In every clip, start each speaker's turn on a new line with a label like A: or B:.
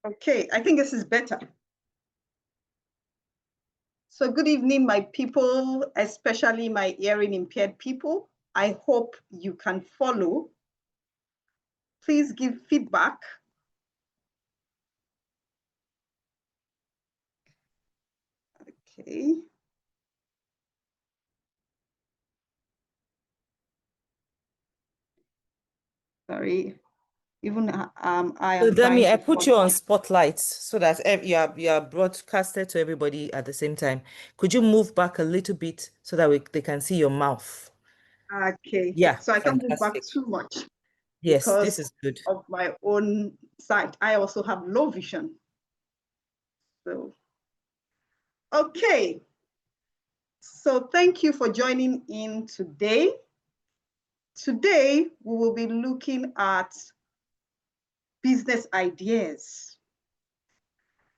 A: Okay, I think this is better. So good evening, my people, especially my hearing impaired people. I hope you can follow. Please give feedback. Okay. Sorry. Even I am trying
B: Dami, I
A: to
B: put you on spotlight so that you are broadcasted to everybody at the same time. Could you move back a little bit so that they can see your mouth?
A: Okay.
B: Yeah,
A: So I can't move back
B: fantastic.
A: too much
B: Yes, this
A: because
B: is good.
A: of my own sight. I also have low vision. So, okay. So thank you for joining in today. Today, we will be looking at business ideas.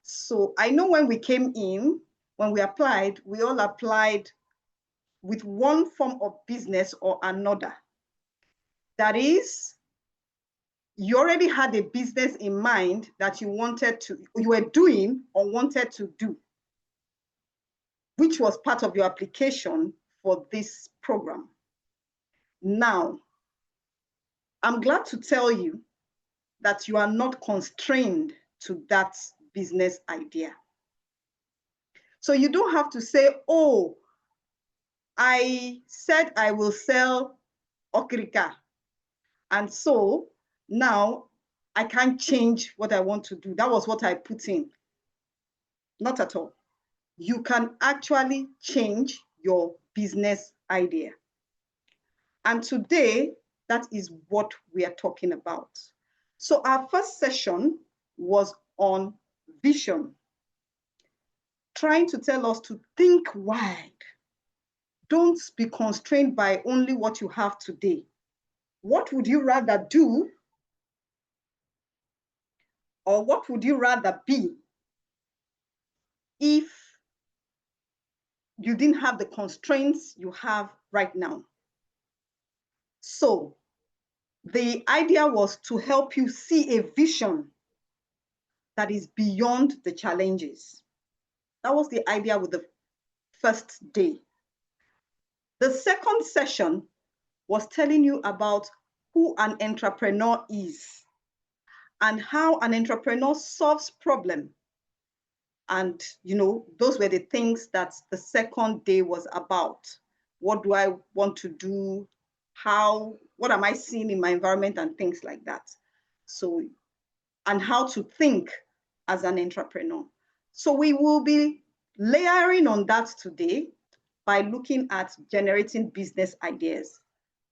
A: So I know when we came in, when we applied, we all applied with one form of business or another. That is, you already had a business in mind that you were doing or wanted to do, which was part of your application for this program. Now, I'm glad to tell you that you are not constrained to that business idea. So you don't have to say, oh, I said I will sell okrika. And so now I can't change what I want to do. That was what I put in. Not at all. You can actually change your business idea. And today, that is what we are talking about. So our first session was on vision, trying to tell us to think wide. Don't be constrained by only what you have today. What would you rather do, or what would you rather be if you didn't have the constraints you have right now? So the idea was to help you see a vision that is beyond the challenges. That was the idea with the first day. The second session was telling you about who an entrepreneur is and how an entrepreneur solves problems. And, those were the things that the second day was about. What do I want to do? What am I seeing in my environment and things like that? So, and how to think as an entrepreneur. So we will be layering on that today by looking at generating business ideas.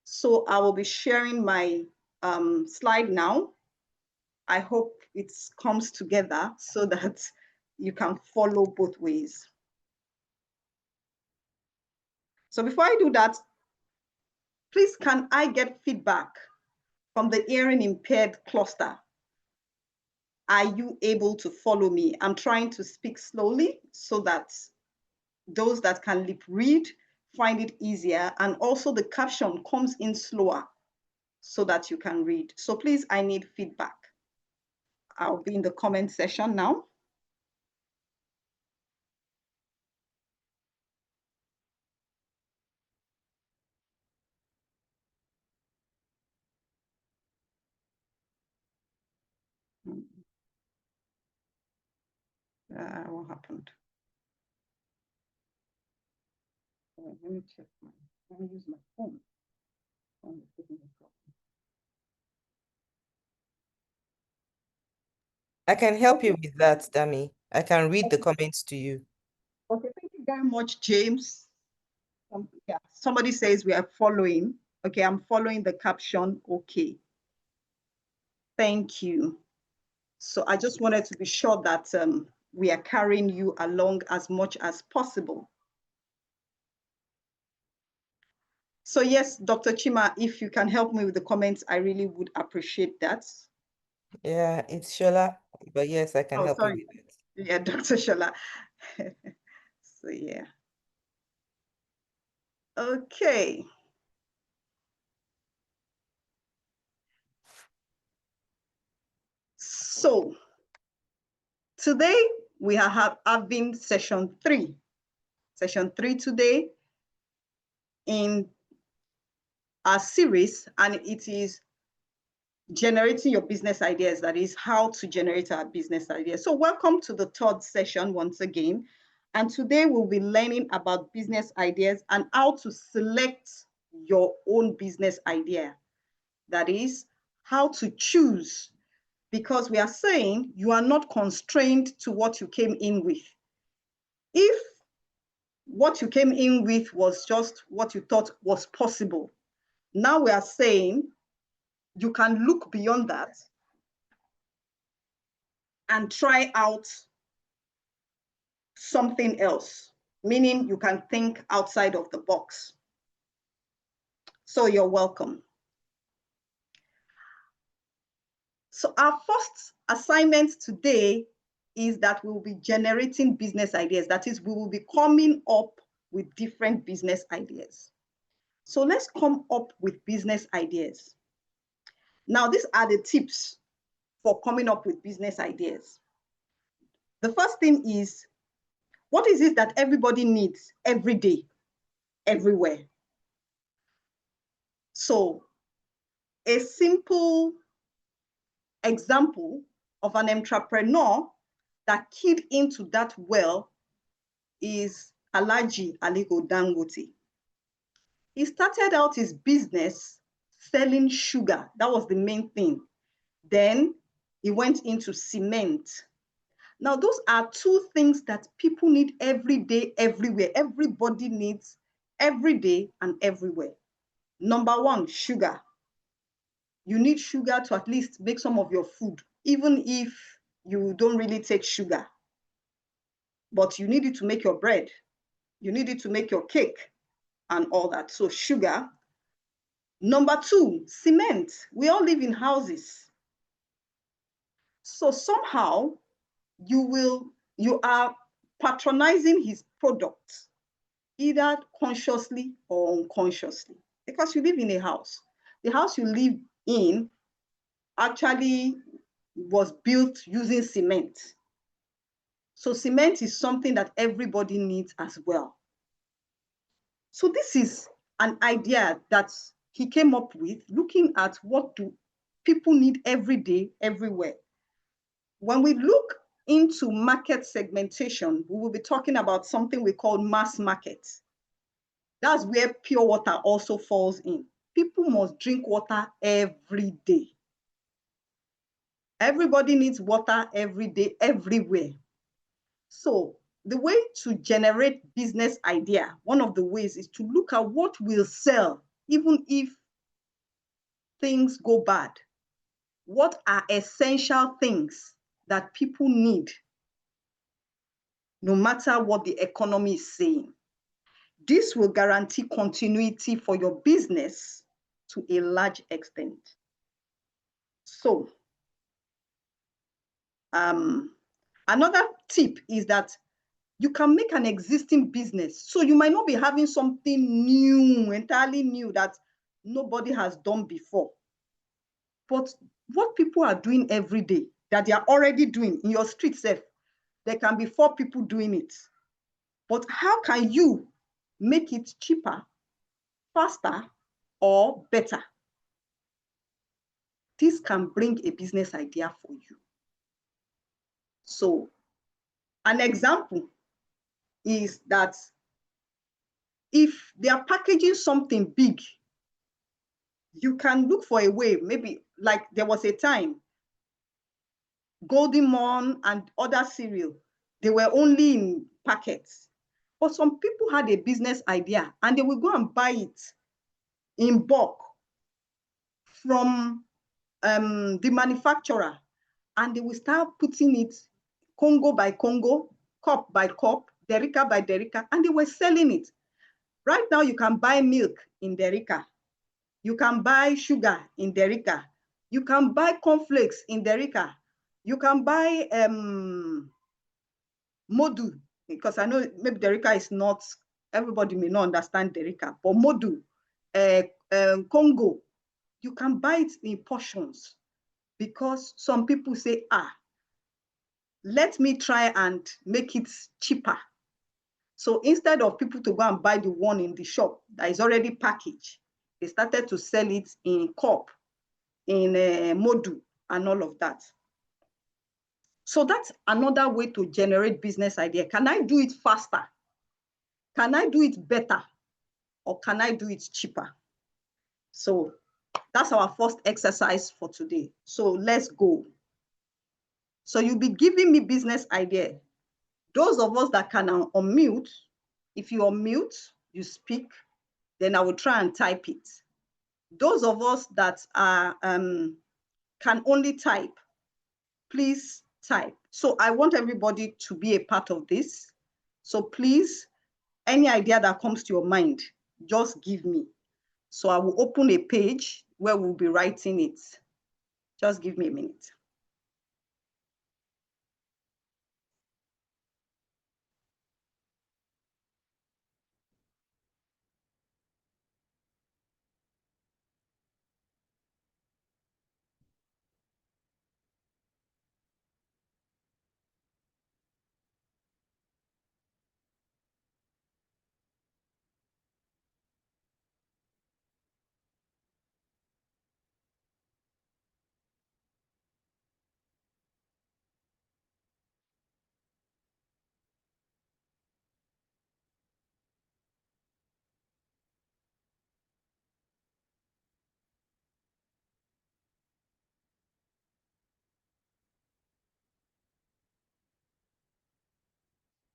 A: So I will be sharing my slide now. I hope it comes together so that you can follow both ways. So before I do that, please can I get feedback from the hearing impaired cluster? Are you able to follow me? I'm trying to speak slowly so that those that can lip read find it easier, and also the caption comes in slower so that you can read. So please, I need feedback. I'll be in the comment section now. What happened? Let me check. Let me use my phone.
B: I can help you with that, Dami. I can read the comments to you.
A: Okay, thank you very much, James. Yeah, somebody says we are following. Okay, I'm following the caption. Okay. Thank you. So I just wanted to be sure that we are carrying you along as much as possible. So yes, Dr. Chima, if you can help me with the comments, I really would appreciate that.
B: Yeah, it's Shola, but yes, I can help you with it.
A: Yeah, Dr. Shola. So yeah. Okay. So Today, we are having session 3. Session 3 today in our series, and it is generating your business ideas. That is how to generate our business ideas. So welcome to the 3rd session once again. And today we'll be learning about business ideas and how to select your own business idea. That is how to choose, because we are saying you are not constrained to what you came in with. If what you came in with was just what you thought was possible, now we are saying you can look beyond that and try out something else, meaning you can think outside of the box. So you're welcome. So our first assignment today is that we will be generating business ideas. That is, we will be coming up with different business ideas. So let's come up with business ideas. Now, these are the tips for coming up with business ideas. The first thing is, what is it that everybody needs every day, everywhere? So a simple example of an entrepreneur that keyed into that well is Alhaji Aliko Dangote. He started out his business selling sugar. That was the main thing. Then he went into cement. Now, those are 2 things that people need every day, everywhere. Everybody needs every day and everywhere. Number 1, sugar. You need sugar to at least make some of your food, even if you don't really take sugar. But you need it to make your bread. You need it to make your cake and all that. So sugar. Number 2, cement. We all live in houses. So somehow you are patronizing his product, either consciously or unconsciously, because you live in a house. The house you live in actually was built using cement. So cement is something that everybody needs as well. So this is an idea that he came up with, looking at what do people need every day, everywhere. When we look into market segmentation, we will be talking about something we call mass market. That's where pure water also falls in. People must drink water every day. Everybody needs water every day, everywhere. So the way to generate business idea, one of the ways is to look at what will sell, even if things go bad. What are essential things that people need, no matter what the economy is saying? This will guarantee continuity for your business to a large extent. So, another tip is that you can make an existing business. So you might not be having something new, entirely new, that nobody has done before. But what people are doing every day, that they are already doing in your street self, there can be 4 people doing it. But how can you make it cheaper, faster, or better? This can bring a business idea for you. So an example is that if they are packaging something big, you can look for a way, maybe like there was a time, Golden Morn and other cereal, they were only in packets. But some people had a business idea and they will go and buy it in bulk from the manufacturer, and they will start putting it Congo by Congo, cup by cup, derica by derica, and they were selling it. Right now, you can buy milk in derica. You can buy sugar in derica. You can buy cornflakes in derica. You can buy modu, because I know maybe derica is not, everybody may not understand derica, but modu, Congo, you can buy it in portions, because some people say, let me try and make it cheaper. So instead of people to go and buy the one in the shop that is already packaged, they started to sell it in cup, in module, and all of that. So that's another way to generate business idea. Can I do it faster? Can I do it better? Or can I do it cheaper? So that's our first exercise for today. So let's go. So you'll be giving me business idea. Those of us that can unmute, if you unmute, you speak, then I will try and type it. Those of us that are can only type, please type. So I want everybody to be a part of this. So please, any idea that comes to your mind, just give me. So I will open a page where we'll be writing it. Just give me a minute.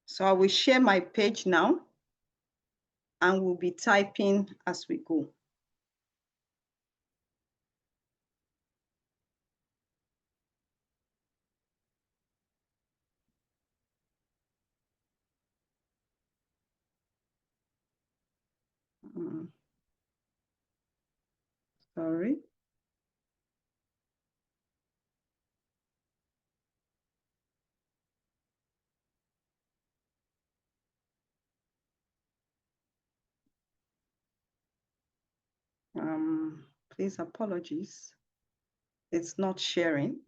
A: So I will share my page now and we'll be typing as we go. Sorry. Please, apologies. It's not sharing.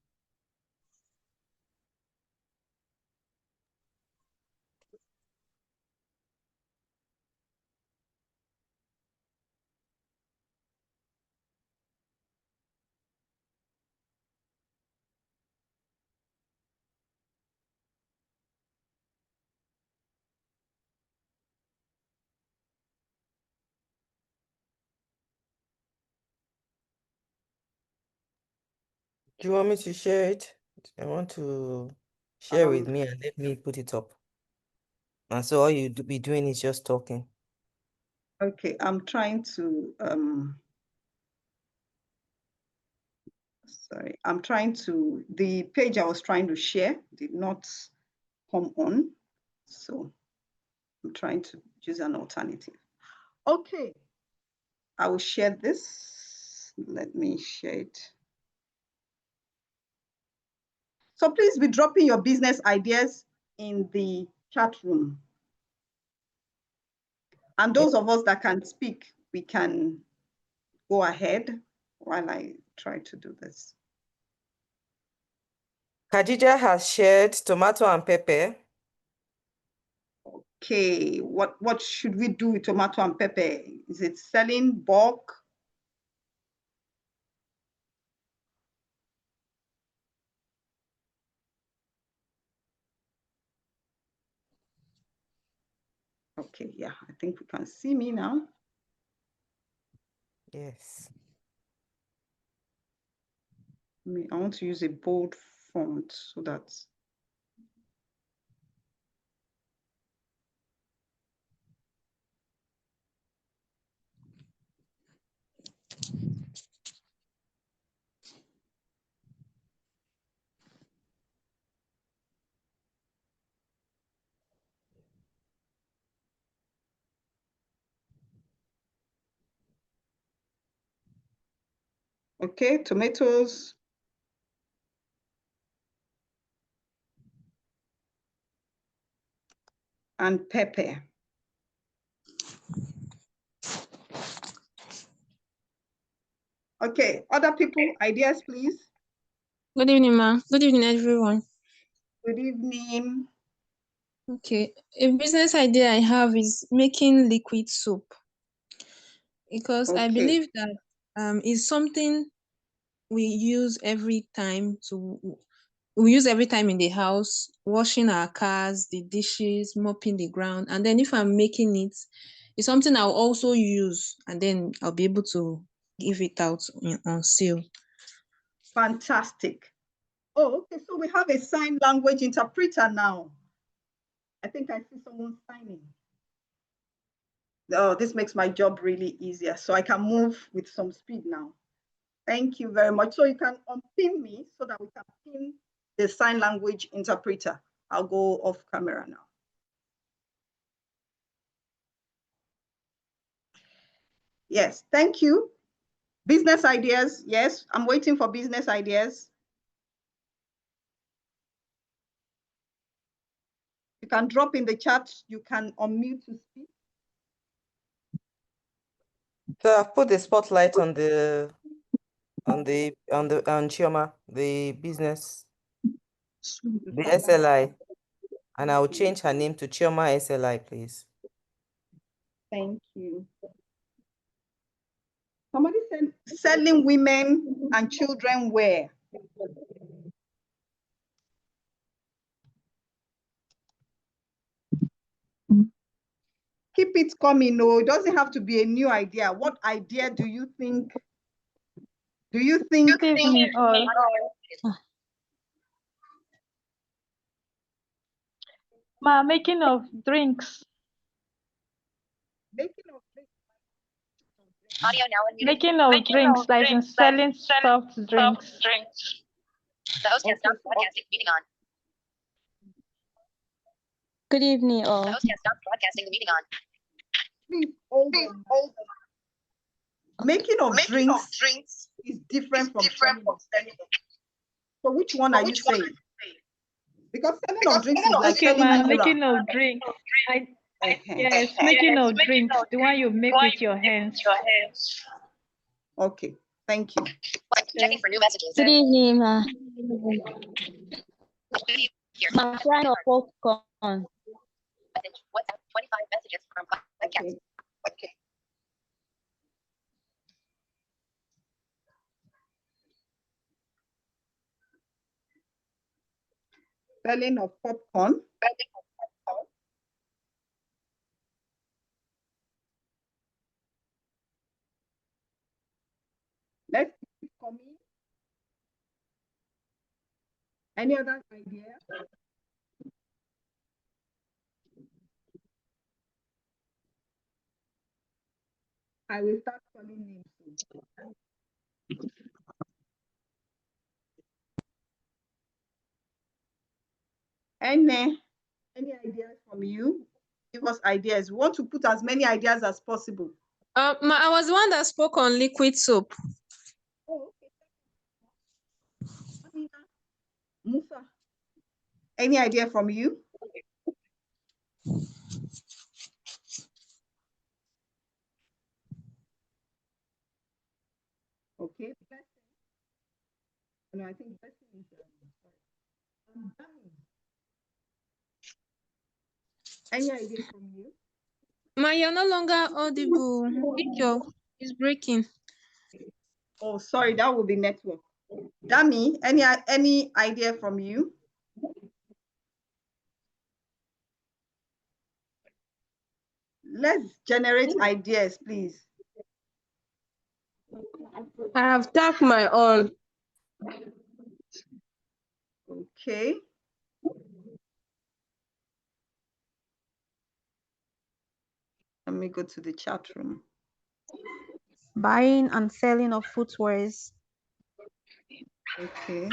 B: Do you want me to share it? I want to share with me and let me put it up. And so all you be doing is just talking.
A: Okay, I'm trying to, sorry, I'm trying to, the page I was trying to share did not come on. So I'm trying to use an alternative. Okay, I will share this. Let me share it. So please be dropping your business ideas in the chat room. And those of us that can speak, we can go ahead while I try to do this.
B: Khadija has shared tomato and pepper.
A: Okay, what should we do with tomato and pepper? Is it selling bulk? Okay, yeah, I think we can see me now.
B: Yes.
A: I want to use a bold font so that. Okay, tomatoes. And pepper. Okay, other people, ideas, please.
C: Good evening, ma. Good evening, everyone.
A: Good evening.
C: Okay, a business idea I have is making liquid soap because I
A: Okay.
C: believe that it's something we use every time in the house, washing our cars, the dishes, mopping the ground. And then if I'm making it, it's something I'll also use and then I'll be able to give it out on sale.
A: Fantastic. Oh, okay. So we have a sign language interpreter now. I think I see someone signing. Oh, this makes my job really easier. So I can move with some speed now. Thank you very much. So you can unpin me so that we can pin the sign language interpreter. I'll go off camera now. Yes, thank you. Business ideas. Yes, I'm waiting for business ideas. You can drop in the chat. You can unmute to speak.
B: So I've put the spotlight on Chioma, the business, the SLI, and I'll change her name to Chioma SLI, please.
A: Thank you. Somebody said selling women and children wear. Keep it coming. No, it doesn't have to be a new idea. What idea do you think? Good
D: evening, all. Making of drinks. Making of drinks, like in selling soft drinks.
E: The host has stopped broadcasting. Meeting on.
D: Good evening, all.
E: The host has stopped broadcasting. The meeting on.
A: Please hold on. Making of drinks is different from selling of drinks. So which one are you saying? Because selling of drinks is like
D: Okay,
A: selling
D: making of drinks. Yes, making of drinks, the one you make with your hands.
A: Okay, thank you.
E: Checking for new messages.
D: Good evening, ma.
E: I'm
D: trying to focus on.
E: WhatsApp 25 messages from podcast.
A: Okay. Selling of popcorn. Let's keep it coming. Any other idea? I will start calling names soon. Any ideas from you? Give us ideas. We want to put as many ideas as possible.
C: I was the one that spoke on liquid soap.
A: Oh, okay. Musa, any idea from you? Okay. No, I think is any idea from you?
C: You're no longer audible. It's breaking.
A: Oh, sorry, that will be network. Dami, any idea from you? Let's generate ideas, please.
F: I have tapped my own.
A: Okay. Let me go to the chat room.
F: Buying and selling of footwears.
A: Okay.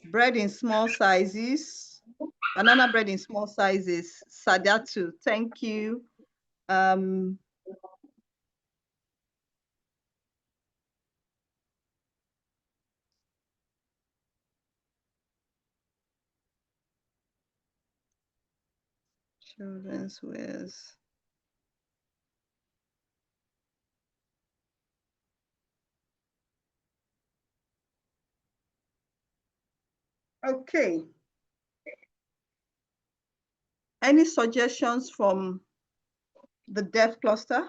A: Bread in small sizes. Banana bread in small sizes. Sadatu, thank you. Children's wears. Okay. Any suggestions from the deaf cluster?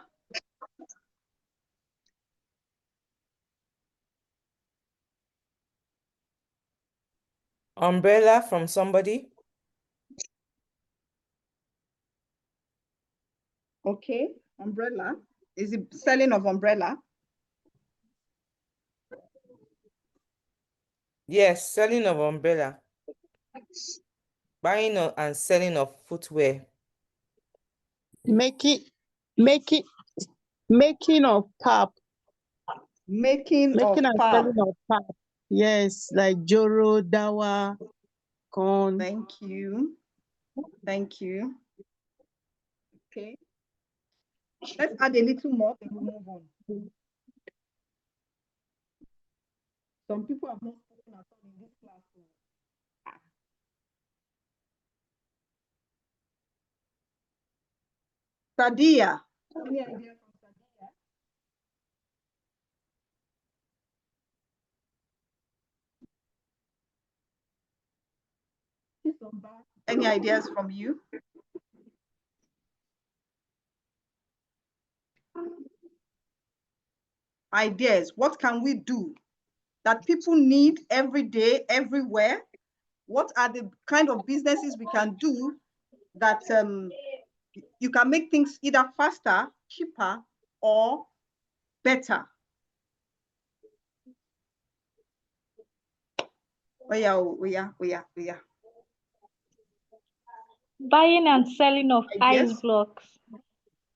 B: Umbrella from somebody?
A: Okay, umbrella. Is it selling of umbrella?
B: Yes, selling of umbrella. Buying and selling of footwear.
G: Making of pap.
A: Making of
G: and
A: pap.
G: selling of pap. Yes, like joro, dawa, corn.
A: Thank you. Thank you. Okay. Let's add a little more, then we move on. Some people have not spoken at all in this class. Sadia. Any idea from Sadia? Any ideas from you? Ideas. What can we do that people need every day, everywhere? What are the kind of businesses we can do that you can make things either faster, cheaper, or better? Oh yeah.
D: Buying and selling of ice blocks.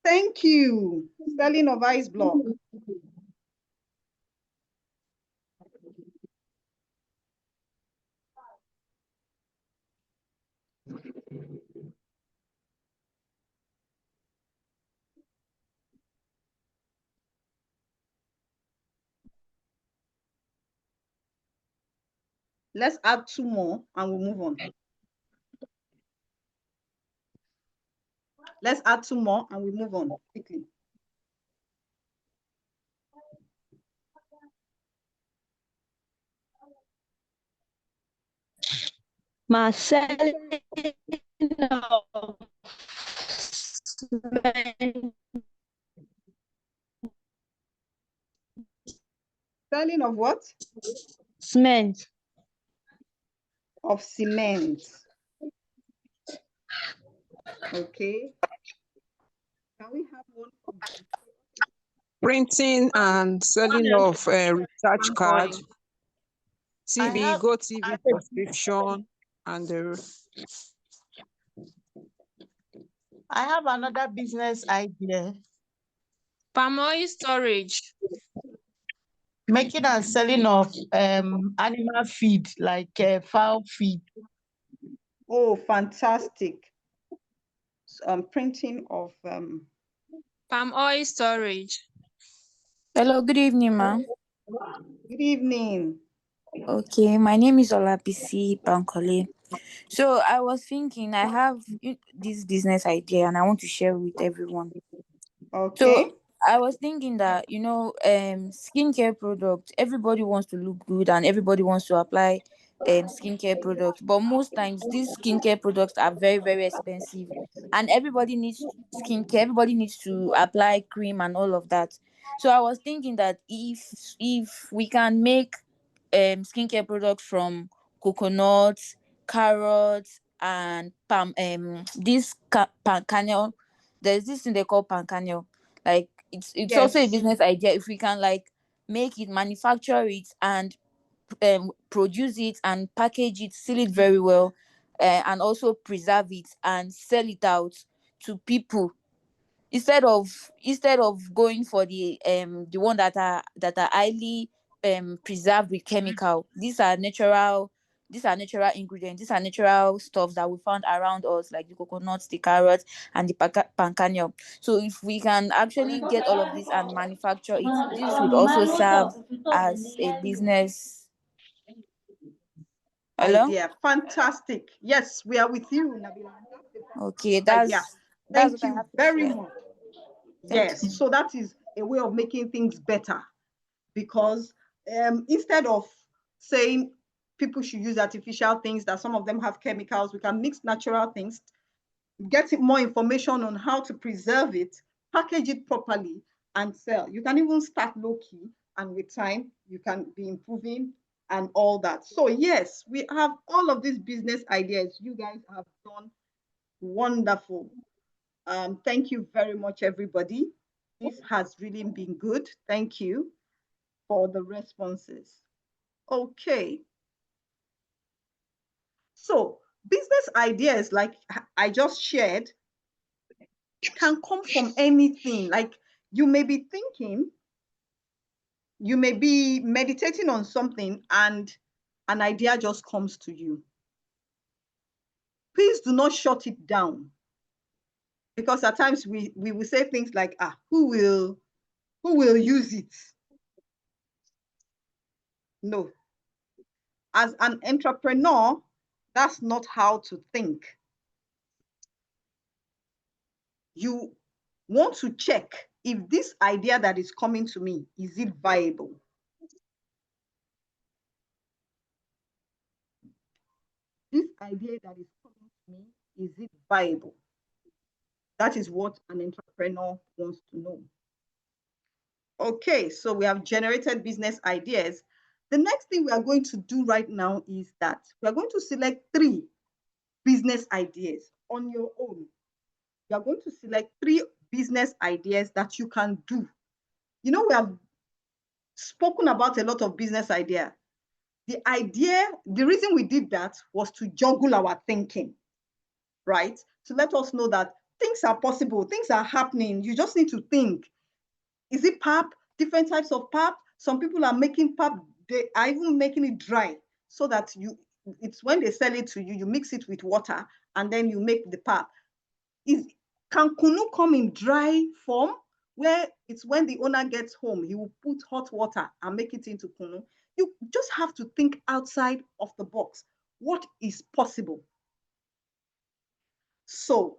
A: Thank you. Selling of ice block. Let's add 2 more and we'll move on. Let's add 2 more and we move on quickly.
F: Selling
A: of what?
F: cement.
A: Of cement. Okay. Can we have one from
G: Printing and selling of recharge card. TV, Go TV subscription, and I have another business idea.
C: Palm oil storage.
G: Making and selling of animal feed, like fowl feed.
A: Oh, fantastic. Printing of
C: Palm oil storage.
H: Hello, good evening, ma'am.
A: Good evening.
H: Okay, my name is Olabisi Bankole. So I was thinking I have this business idea and I want to share with everyone.
A: Okay.
H: So I was thinking that, skincare products, everybody wants to look good and everybody wants to apply skincare products. But most times these skincare products are very, very expensive. And everybody needs skincare, everybody needs to apply cream and all of that. So I was thinking that if we can make skincare products from coconuts, carrots, and palm palm kernel. There's this thing they call palm kernel. Like it's also a business idea if we can like make it, manufacture it, and produce it and package it, seal it very well, and also preserve it and sell it out to people instead of going for the one that are highly preserved with chemical. These are natural ingredients. These are natural stuff that we found around us, like the coconuts, the carrots, and the palm kernel. So if we can actually get all of this and manufacture it, this would also serve as a business. Hello?
A: Idea. Fantastic. Yes, we are with you, Nabila.
H: Okay, that's
A: Thank
H: what I
A: you
H: have to
A: very
H: share.
A: much. Yes, so that is a way of making things better, because instead of saying people should use artificial things, that some of them have chemicals. We can mix natural things, get more information on how to preserve it, package it properly, and sell. You can even start low-key, and with time, you can be improving and all that. So yes, we have all of these business ideas. You guys have done wonderful. Thank you very much, everybody. This has really been good. Thank you for the responses. Okay. So business ideas, like I just shared, can come from anything. Like you may be thinking, you may be meditating on something, and an idea just comes to you. Please do not shut it down, because at times we will say things like, who will use it? No. As an entrepreneur, that's not how to think. You want to check if this idea that is coming to me, is it viable? This idea that is coming to me, is it viable? That is what an entrepreneur wants to know. Okay, so we have generated business ideas. The next thing we are going to do right now is that we are going to select 3 business ideas on your own. You are going to select 3 business ideas that you can do. You know, we have spoken about a lot of business ideas. The reason we did that was to juggle our thinking, right? To let us know that things are possible, things are happening. You just need to think. Is it pap? Different types of pap. Some people are making pap, they are even making it dry, so that it's when they sell it to you, you mix it with water and then you make the pap. Can kunu come in dry form, where it's when the owner gets home, he will put hot water and make it into kunu? You just have to think outside of the box. What is possible? So,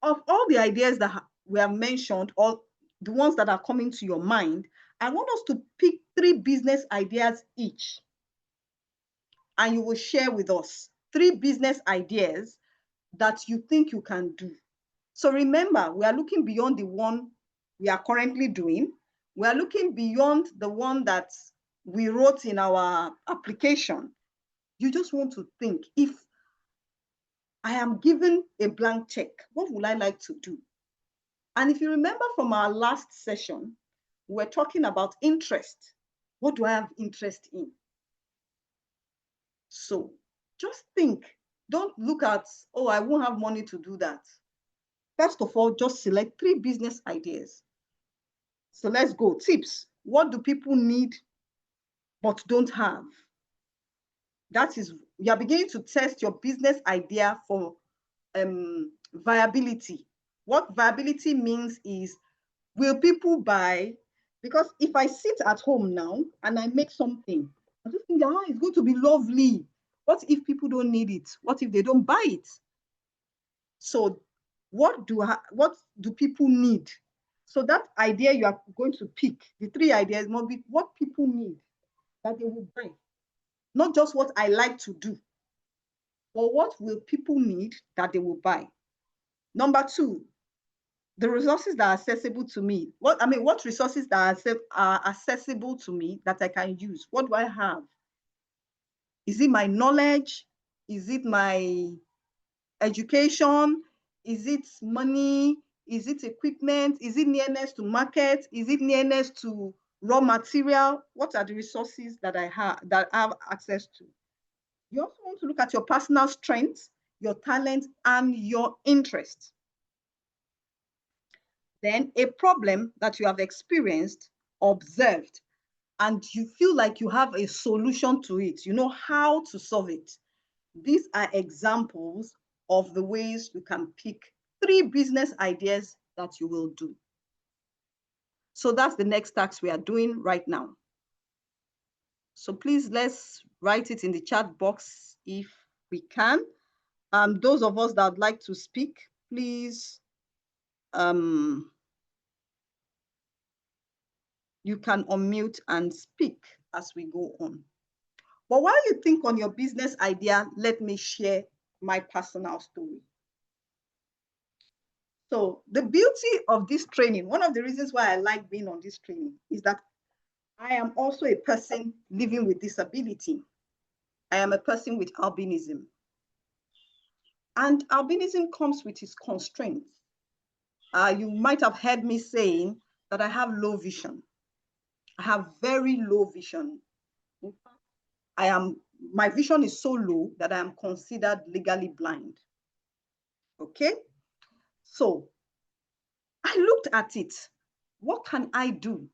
A: of all the ideas that we have mentioned, or the ones that are coming to your mind, I want us to pick 3 business ideas each. And you will share with us 3 business ideas that you think you can do. So remember, we are looking beyond the one we are currently doing. We are looking beyond the one that we wrote in our application. You just want to think, if I am given a blank check, what would I like to do? And if you remember from our last session, we're talking about interest. What do I have interest in? So just think. Don't look at, oh, I won't have money to do that. First of all, just select 3 business ideas. So let's go. Tips. What do people need but don't have? That is, you are beginning to test your business idea for viability. What viability means is, will people buy? Because if I sit at home now and I make something, I just think, it's going to be lovely. What if people don't need it? What if they don't buy it? So what do people need? So that idea you are going to pick, the 3 ideas, must be what people need that they will buy. Not just what I like to do, but what will people need that they will buy. Number 2, the resources that are accessible to me. What resources that are accessible to me that I can use? What do I have? Is it my knowledge? Is it my education? Is it money? Is it equipment? Is it nearness to market? Is it nearness to raw material? What are the resources that I have access to? You also want to look at your personal strengths, your talent, and your interest. Then a problem that you have experienced, observed, and you feel like you have a solution to it. You know how to solve it. These are examples of the ways you can pick 3 business ideas that you will do. So that's the next task we are doing right now. So please, let's write it in the chat box if we can. Those of us that would like to speak, please, you can unmute and speak as we go on. But while you think on your business idea, let me share my personal story. So the beauty of this training, one of the reasons why I like being on this training is that I am also a person living with disability. I am a person with albinism. And albinism comes with its constraints. You might have heard me saying that I have low vision. I have very low vision. In fact, my vision is so low that I am considered legally blind. Okay? So I looked at it. What can I do?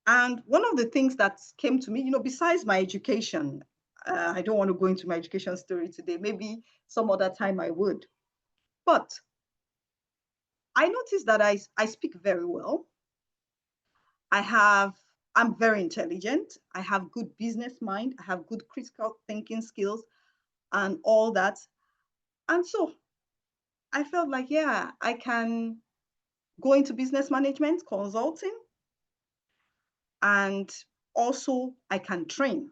A: And one of the things that came to me, besides my education, I don't want to go into my education story today. Maybe some other time I would. But I noticed that I speak very well. I'm very intelligent. I have good business mind. I have good critical thinking skills and all that. And so I felt like, yeah, I can go into business management, consulting, and also I can train.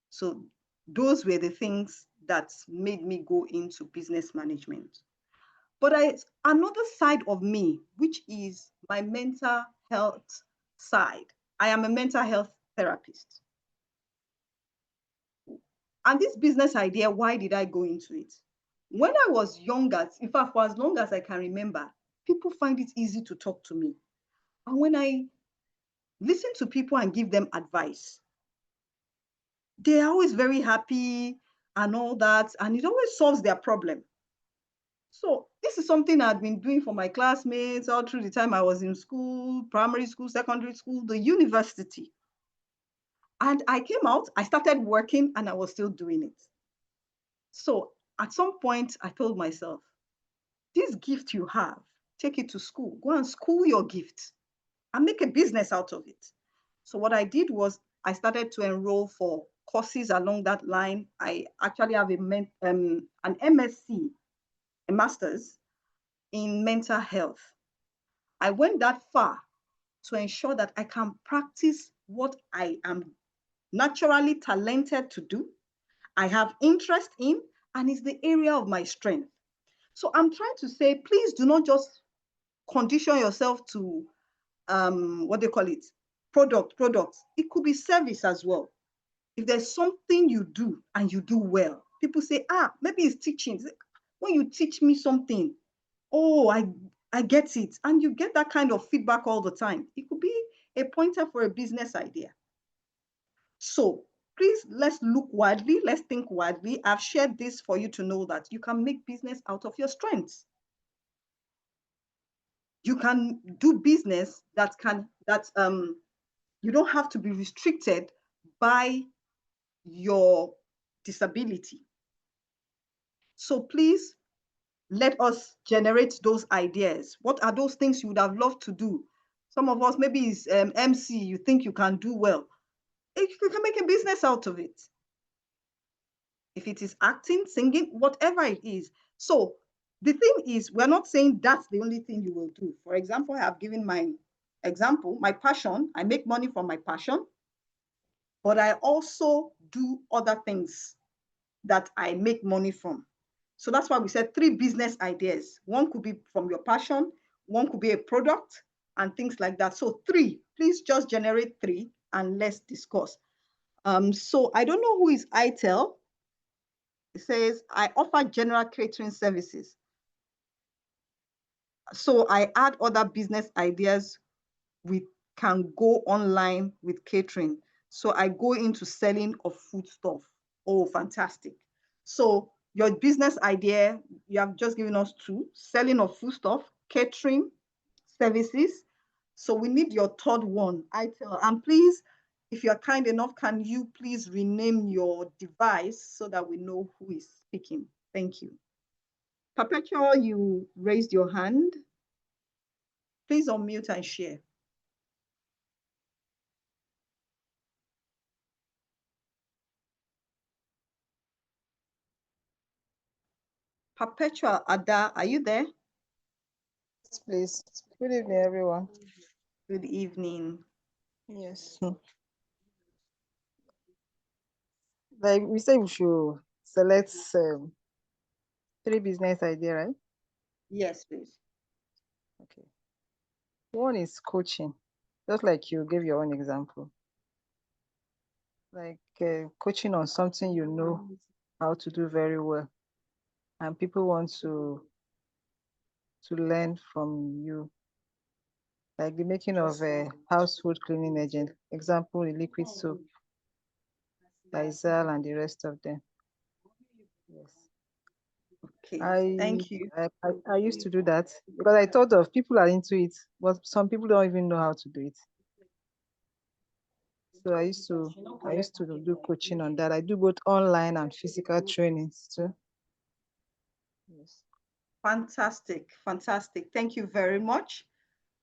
A: So those were the things that made me go into business management. But another side of me, which is my mental health side. I am a mental health therapist. And this business idea, why did I go into it? When I was younger, in fact, for as long as I can remember, people find it easy to talk to me. And when I listen to people and give them advice, they are always very happy and all that, and it always solves their problem. So this is something I'd been doing for my classmates all through the time I was in school, primary school, secondary school, the university. And I came out, I started working, and I was still doing it. So at some point, I told myself, this gift you have, take it to school, go and school your gift and make a business out of it. So what I did was I started to enroll for courses along that line. I actually have an MSc, a master's in mental health. I went that far to ensure that I can practice what I am naturally talented to do, I have interest in, and is the area of my strength. So I'm trying to say, please do not just condition yourself to what they call it, products. It could be service as well. If there's something you do and you do well, people say, maybe it's teaching. When you teach me something, oh, I get it. And you get that kind of feedback all the time. It could be a pointer for a business idea. So please, let's look widely, let's think widely. I've shared this for you to know that you can make business out of your strengths. You can do business that you don't have to be restricted by your disability. So please, let us generate those ideas. What are those things you would have loved to do? Some of us, maybe it's MC, you think you can do well. You can make a business out of it. If it is acting, singing, whatever it is. So the thing is, we're not saying that's the only thing you will do. For example, I have given my example, my passion. I make money from my passion, but I also do other things that I make money from. So that's why we said 3 business ideas. One could be from your passion, one could be a product, and things like that. So 3, please just generate 3 and let's discuss. So I don't know who is ITEL. It says, I offer general catering services. So I add other business ideas. We can go online with catering. So I go into selling of food stuff. Oh, fantastic. So your business idea, you have just given us 2, selling of food stuff, catering services. So we need your 3rd one, ITEL. And please, if you're kind enough, can you please rename your device so that we know who is speaking? Thank you. Perpetual, you raised your hand. Please unmute and share. Perpetual, Ada, are you there?
I: Yes, please. Good evening, everyone.
A: Good evening.
I: Yes. Like we say, we should select 3 business idea, right?
A: Yes, please.
I: Okay. One is coaching, just like you gave your own example. Like coaching on something you know how to do very well, and people want to learn from you. Like the making of a household cleaning agent, example, the liquid soap, Lysol, and the rest of them. Yes.
A: Okay, thank you.
I: I used to do that because I thought of people are into it, but some people don't even know how to do it. So I used to do coaching on that. I do both online and physical trainings too. Yes.
A: Fantastic, fantastic. Thank you very much.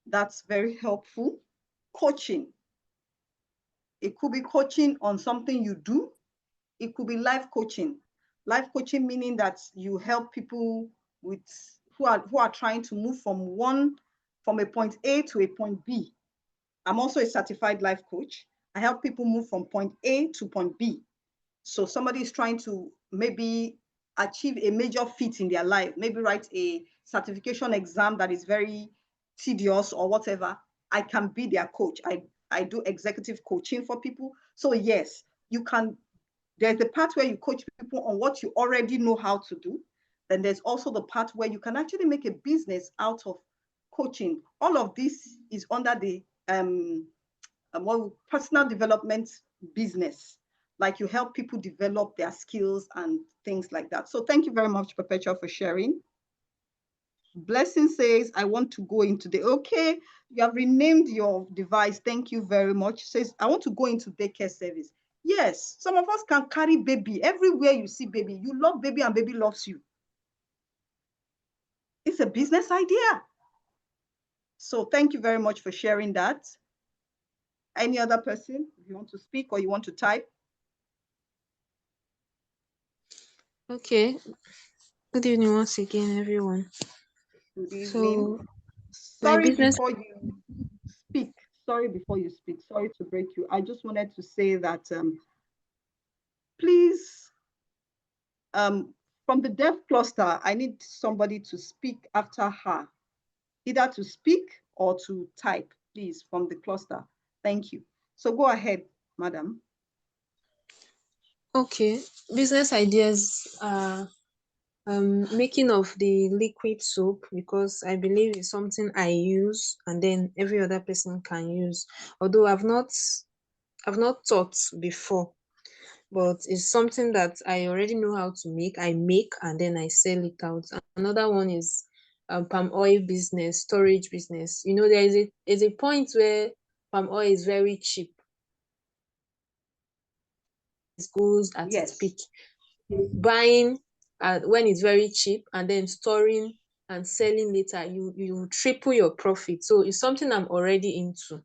A: That's very helpful. Coaching. It could be coaching on something you do. It could be life coaching. Life coaching meaning that you help people with who are trying to move from a point A to a point B. I'm also a certified life coach. I help people move from point A to point B. So somebody is trying to maybe achieve a major feat in their life, maybe write a certification exam that is very tedious or whatever. I can be their coach. I do executive coaching for people. So yes, you can, there's the part where you coach people on what you already know how to do. Then there's also the part where you can actually make a business out of coaching. All of this is under the personal development business. Like you help people develop their skills and things like that. So thank you very much, Perpetua, for sharing. Blessing says, I want to go into the, okay, you have renamed your device. Thank you very much. Says, I want to go into daycare service. Yes, some of us can carry baby. Everywhere you see baby, you love baby and baby loves you. It's a business idea. So thank you very much for sharing that. Any other person, if you want to speak or you want to type?
C: Okay. Good evening once again, everyone.
A: Good evening.
C: So my
A: Sorry
C: business
A: before you speak. Sorry before you speak. Sorry to break you. I just wanted to say that please, from the deaf cluster, I need somebody to speak after her, either to speak or to type, please, from the cluster. Thank you. So go ahead, madam.
C: okay. Business ideas are making of the liquid soap, because I believe it's something I use and then every other person can use. Although I've not taught before, but it's something that I already know how to make. I make and then I sell it out. Another one is palm oil business, storage business. You know, there's a point where palm oil is very cheap. It goes at its
A: Yes.
C: peak. Buying when it's very cheap and then storing and selling later, you triple your profit. So it's something I'm already into.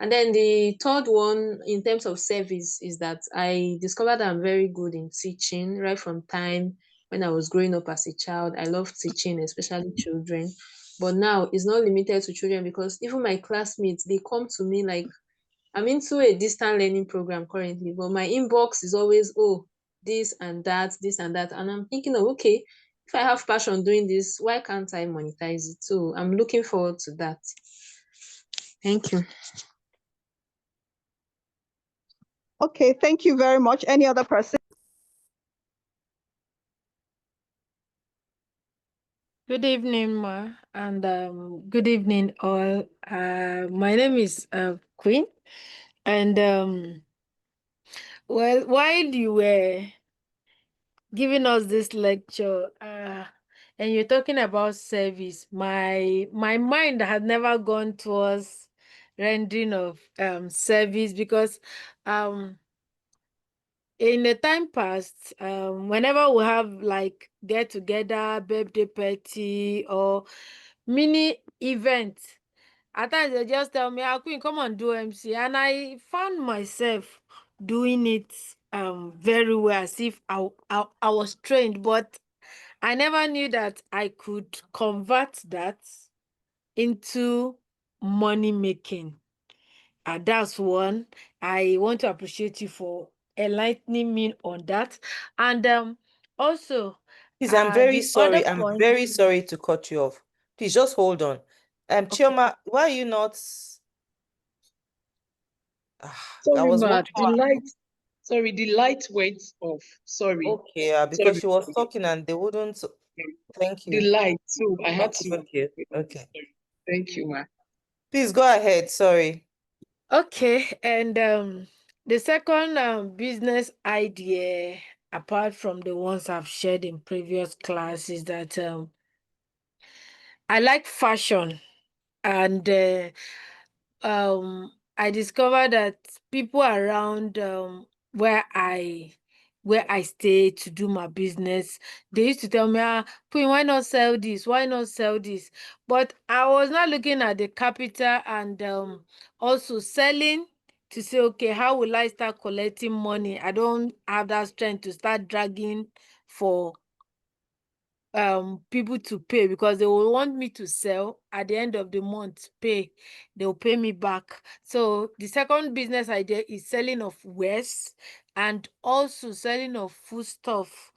C: And then the third one in terms of service is that I discovered that I'm very good in teaching right from time when I was growing up as a child. I love teaching, especially children. But now it's not limited to children, because even my classmates, they come to me like, I'm into a distant learning program currently, but my inbox is always, oh, this and that, this and that. And I'm thinking of, okay, if I have passion doing this, why can't I monetize it? So I'm looking forward to that. Thank you.
A: Okay, thank you very much. Any other person?
J: Good evening, Ma, and good evening, all. My name is Queen, and well, while you were giving us this lecture, and you're talking about service, my mind had never gone towards rendering of service, because in the time past, whenever we have like get together, birthday party, or mini event, at times they just tell me, "Ah, Queen, come on, do MC," and I found myself doing it very well, as if I was trained, but I never knew that I could convert that into money making. That's one. I want to appreciate you for enlightening me on that. And also,
B: Please, I'm very
J: the other
B: sorry. I'm
J: point.
B: very sorry to cut you off. Please just hold on.
J: Okay.
B: Chioma, why are you not? I
K: Sorry,
B: was
K: ma.
B: wondering.
K: The light went off. Sorry.
B: Okay, because she was talking and they wouldn't. Thank
K: The
B: you.
K: light, so I had to.
B: Okay.
K: Thank you, ma.
B: Please go ahead. Sorry.
J: Okay, and the second business idea, apart from the ones I've shared in previous class, is that I like fashion, and I discovered that people around where I stay to do my business, they used to tell me, Queen, why not sell this? Why not sell this? But I was not looking at the capital and also selling to say, okay, how will I start collecting money? I don't have that strength to start dragging for people to pay, because they will want me to sell at the end of the month, they'll pay me back. So the second business idea is selling of wares and also selling of food stuff,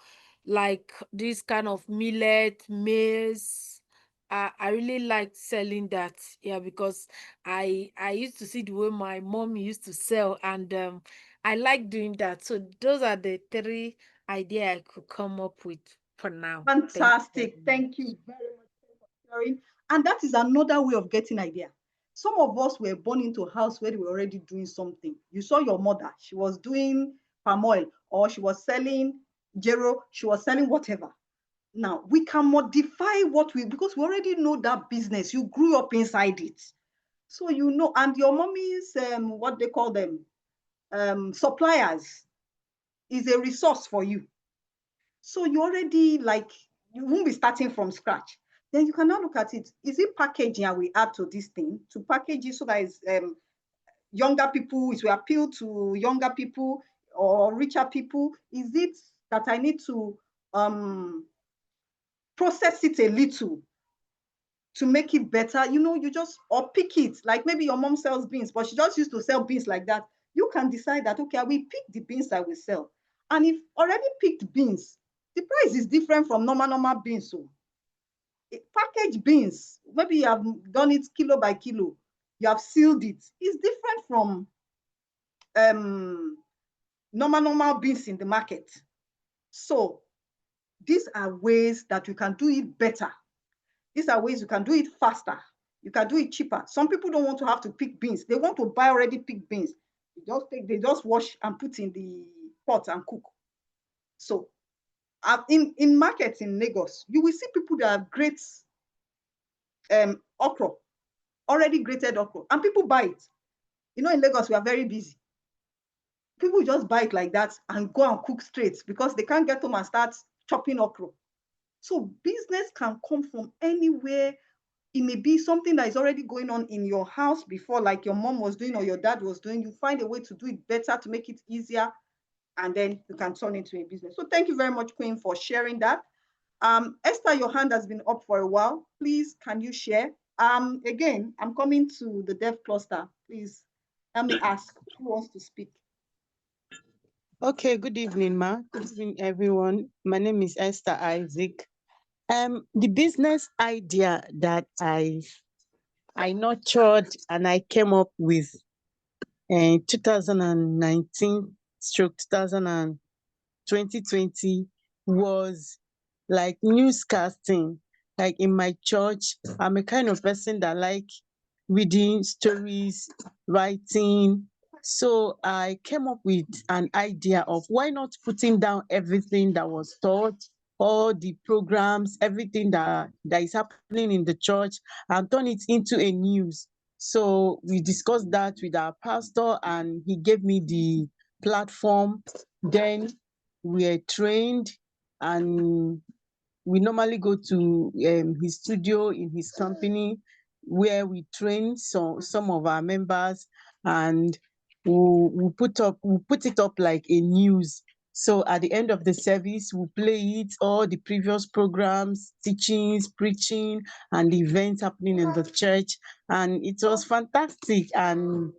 J: like this kind of millet, maize. I really like selling that, yeah, because I used to see the way my mom used to sell, and I like doing that. So those are the three ideas I could come up with for now.
A: Fantastic. Thank you very much for sharing. And that is another way of getting idea. Some of us were born into a house where they were already doing something. You saw your mother, she was doing palm oil, or she was selling gero, she was selling whatever. Now we can modify because we already know that business. You grew up inside it. So you know, and your mommy's what they call them, suppliers, is a resource for you. So you already, like, you won't be starting from scratch. Then you can now look at it. Is it packaging and we add to this thing to package it so that it's younger people, it will appeal to younger people or richer people? Is it that I need to process it a little to make it better? You know, you just, or pick it. Like maybe your mom sells beans, but she just used to sell beans like that. You can decide that, okay, I will pick the beans I will sell. And if already picked beans, the price is different from normal beans. So packaged beans, maybe you have done it kilo by kilo, you have sealed it. It's different from normal beans in the market. So these are ways that you can do it better. These are ways you can do it faster. You can do it cheaper. Some people don't want to have to pick beans. They want to buy already picked beans. They just wash and put in the pot and cook. So in markets in Lagos, you will see people that have great okra, already grated okra, and people buy it. You know, in Lagos, we are very busy. People just buy it like that and go and cook straight because they can't get home and start chopping okra. So business can come from anywhere. It may be something that is already going on in your house before, like your mom was doing or your dad was doing. You find a way to do it better, to make it easier, and then you can turn it into a business. So thank you very much, Queen, for sharing that. Esther, your hand has been up for a while. Please, can you share? Again, I'm coming to the dev cluster. Please, let me ask who wants to speak.
L: Okay, good evening, ma. Good evening, everyone. My name is Esther Isaac. The business idea that I nurtured and I came up with in 2019 stroke 2020 was like newscasting. Like in my church, I'm a kind of person that like reading stories, writing. So I came up with an idea of why not putting down everything that was taught, all the programs, everything that is happening in the church, and turn it into a news. So we discussed that with our pastor and he gave me the platform. Then we are trained and we normally go to his studio in his company where we train some of our members, and we put it up like a news. So at the end of the service, we play it, all the previous programs, teachings, preaching, and the events happening in the church. And it was fantastic. And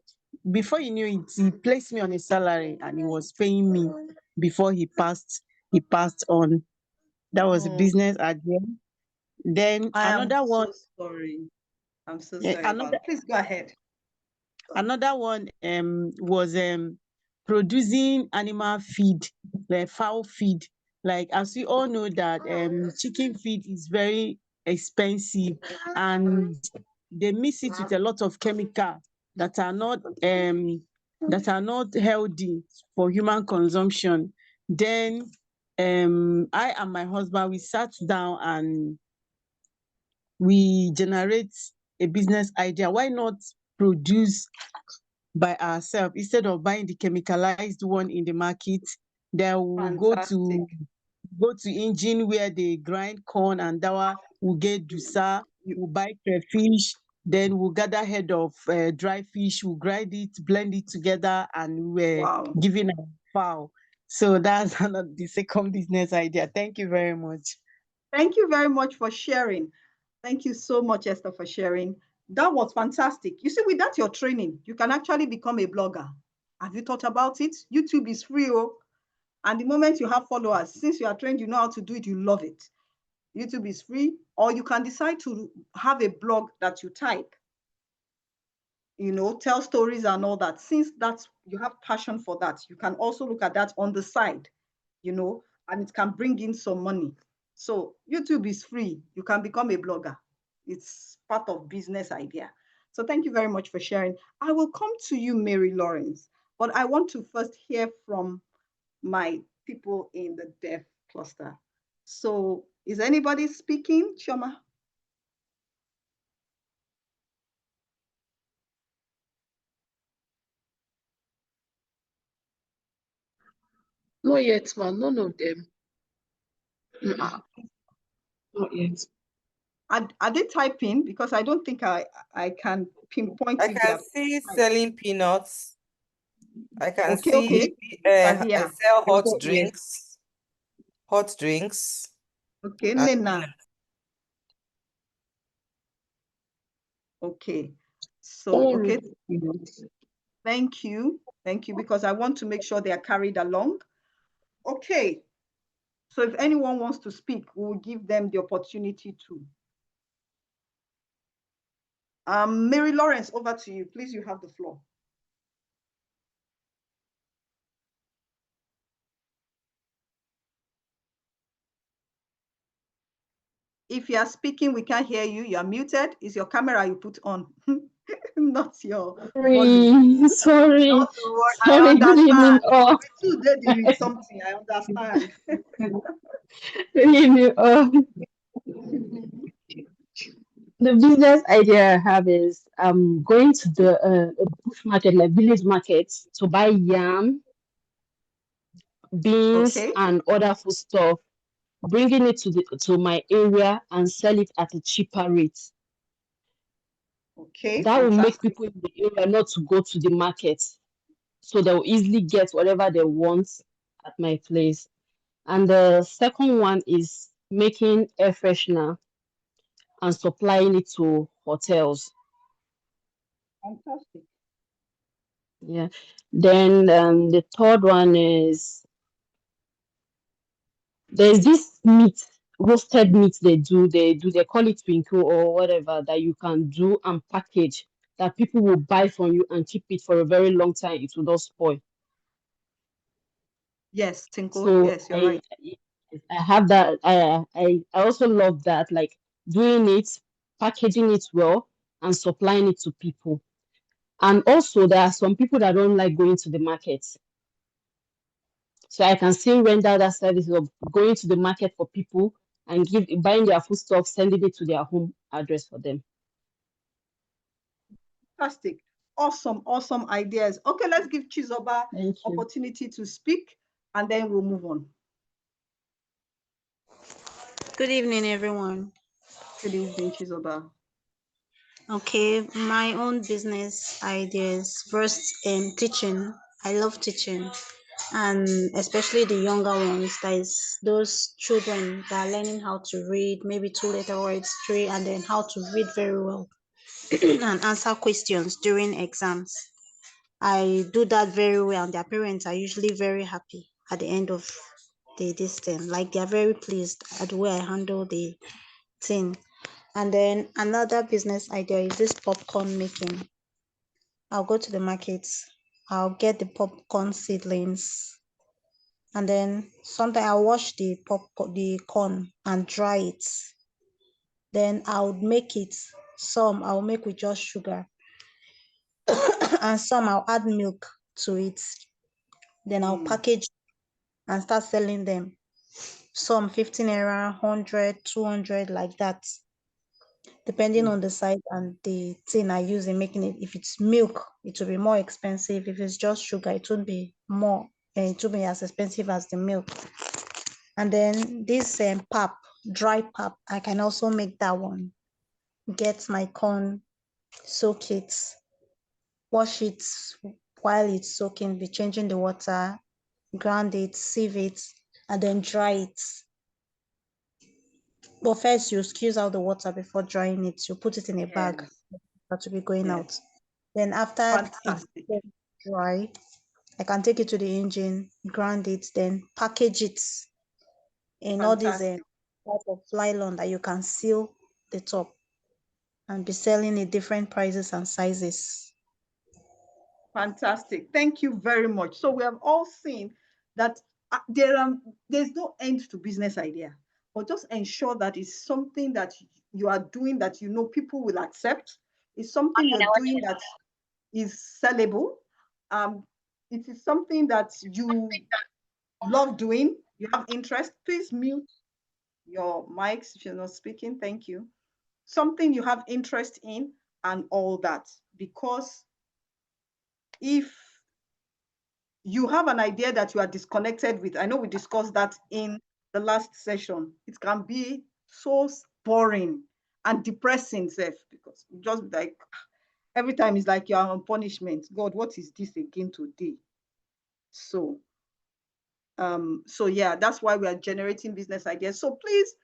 L: before he knew it, he placed me on a salary and he was paying me before he passed on. That was a business idea. Then
A: I am
L: another one.
A: so sorry. I'm so
L: Yeah,
A: sorry about it. Please go ahead.
L: Another one was producing animal feed, like fowl feed. Like, as we all know that chicken feed is very expensive and they mix it with a lot of chemical that are not healthy for human consumption. Then I and my husband, we sat down and we generate a business idea. Why not produce by ourselves instead of buying the chemicalized one in the market? Then we'll go to engine where they grind corn and dawa. We'll get dusa. We'll buy crayfish. Then we'll gather head of dry fish. We'll grind it, blend it together, and we're giving a fowl. So that's the second business idea. Thank you very much.
A: Thank you very much for sharing. Thank you so much, Esther, for sharing. That was fantastic. You see, with that, your training, you can actually become a blogger. Have you thought about it? YouTube is free. And the moment you have followers, since you are trained, you know how to do it, you love it. YouTube is free, or you can decide to have a blog that you type, tell stories and all that. Since you have passion for that, you can also look at that on the side, and it can bring in some money. So YouTube is free. You can become a blogger. It's part of business idea. So thank you very much for sharing. I will come to you, Mary Lawrence, but I want to first hear from my people in the deaf cluster. So is anybody speaking, Chioma?
K: Not yet, man. None of them. Not yet.
A: Are they typing? Because I don't think I can pinpoint.
B: I can see selling peanuts. I can see
A: I
B: sell hot drinks. Hot drinks.
A: Okay, Nena. Okay. So, okay. Thank you. Thank you, because I want to make sure they are carried along. Okay. So if anyone wants to speak, we will give them the opportunity to. Mary Lawrence, over to you. Please, you have the floor. If you are speaking, we can't hear you. You are muted. Is your camera you put on? Not your volume.
F: Sorry.
A: I
F: Good evening,
A: understand.
F: all.
A: We too did read something. I understand.
F: Good evening, all. The business idea I have is going to the bush market, like village markets, to buy yam, beans, and other food stuff, bringing it to my area and sell it at a cheaper rate.
A: Okay.
F: That will make people in the area not to go to the market, so they'll easily get whatever they want at my place. And the second one is making air freshener and supplying it to hotels.
A: Fantastic.
F: Yeah. Then the third one is there's this meat, roasted meat they call it twinkle or whatever, that you can do and package that people will buy from you and keep it for a very long time. It will not spoil.
A: Yes, Tinkle.
F: So
A: yes, you're right.
F: I have that. I also love that, like doing it, packaging it well, and supplying it to people. And also, there are some people that don't like going to the market. So I can still render that service of going to the market for people and buying their food stuff, sending it to their home address for them.
A: Fantastic. Awesome, awesome ideas. Okay, let's give Chizoba opportunity to speak, and then we'll move on.
M: Good evening, everyone.
A: Good evening, Chizoba.
M: Okay, my own business ideas. First, teaching. I love teaching, and especially the younger ones. That is those children that are learning how to read, maybe 2 letter words, 3, and then how to read very well and answer questions during exams. I do that very well, and their parents are usually very happy at the end of this thing. Like, they are very pleased at the way I handle the thing. And then another business idea is this popcorn making. I'll go to the market, I'll get the popcorn seedlings, and then sometimes I'll wash the corn and dry it. Then I'll make it. Some I'll make with just sugar, and some I'll add milk to it. Then I'll package and start selling them. Some 15 naira, 100, 200, like that, depending on the size and the thing I use in making it. If it's milk, it will be more expensive. If it's just sugar, it won't be more, and it won't be as expensive as the milk. And then this pap, dry pap, I can also make that one. Get my corn, soak it, wash it while it's soaking, be changing the water, grind it, sieve it, and then dry it. But first, you squeeze out the water before drying it. You put it in a bag that will be going out. Then after it's dry, I can take it to the engine, grind it, then package it in all these type of nylon that you can seal the top, and be selling at different prices and sizes.
A: Fantastic. Thank you very much. So we have all seen that there's no end to business idea, but just ensure that it's something that you are doing that you know people will accept. It's something you're doing that is sellable. It is something that you love doing, you have interest. Please mute your mics if you're not speaking. Thank you. Something you have interest in and all that, because if you have an idea that you are disconnected with, I know we discussed that in the last session, it can be so boring and depressing, Seth, because just like every time it's like you're on punishment. God, what is this again today? So yeah, that's why we are generating business ideas. So please,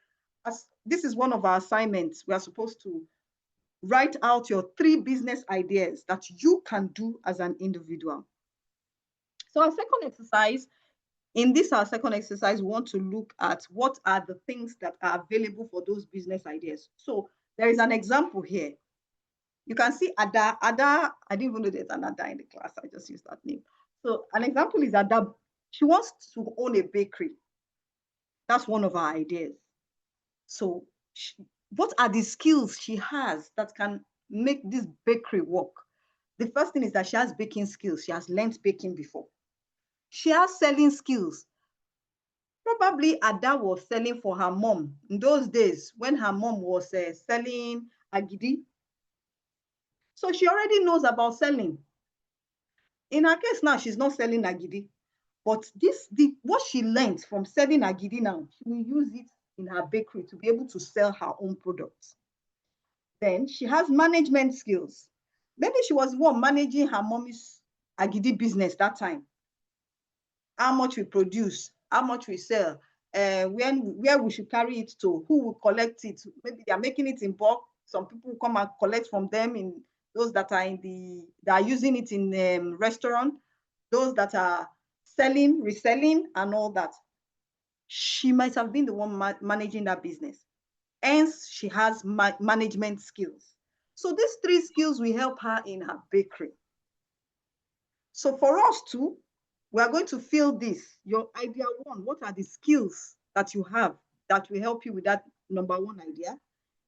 A: as this is one of our assignments, we are supposed to write out your 3 business ideas that you can do as an individual. So our second exercise, our second exercise, we want to look at what are the things that are available for those business ideas. So there is an example here. You can see Ada. Ada, I didn't even know there's an Ada in the class. I just used that name. So an example is Ada. She wants to own a bakery. That's one of our ideas. So what are the skills she has that can make this bakery work? The first thing is that she has baking skills. She has learned baking before. She has selling skills. Probably Ada was selling for her mom in those days when her mom was selling agidi. So she already knows about selling. In her case now, she's not selling agidi, but what she learned from selling agidi now, she will use it in her bakery to be able to sell her own products. Then she has management skills. Maybe she was one managing her mommy's agidi business that time. How much we produce, how much we sell, where we should carry it to, who will collect it. Maybe they are making it in bulk. Some people will come and collect from them, in those that are using it in restaurant, those that are selling, reselling, and all that. She might have been the one managing that business. Hence, she has management skills. So these 3 skills will help her in her bakery. So for us too, we are going to fill this. Your idea 1, what are the skills that you have that will help you with that number 1 idea?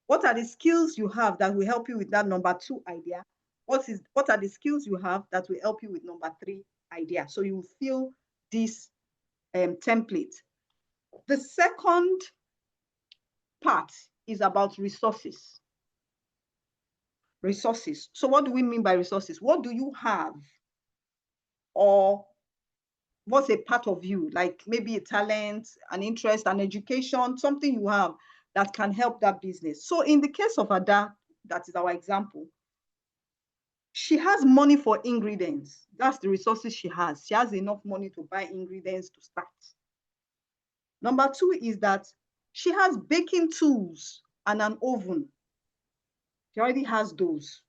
A: What are the skills you have that will help you with that number 2 idea? What are the skills you have that will help you with number 3 idea? So you will fill this template. The second part is about resources. Resources. So what do we mean by resources? What do you have, or what's a part of you, like maybe a talent, an interest, an education, something you have that can help that business? So in the case of Ada, that is our example, she has money for ingredients. That's the resources she has. She has enough money to buy ingredients to start. Number 2 is that she has baking tools and an oven. She already has those.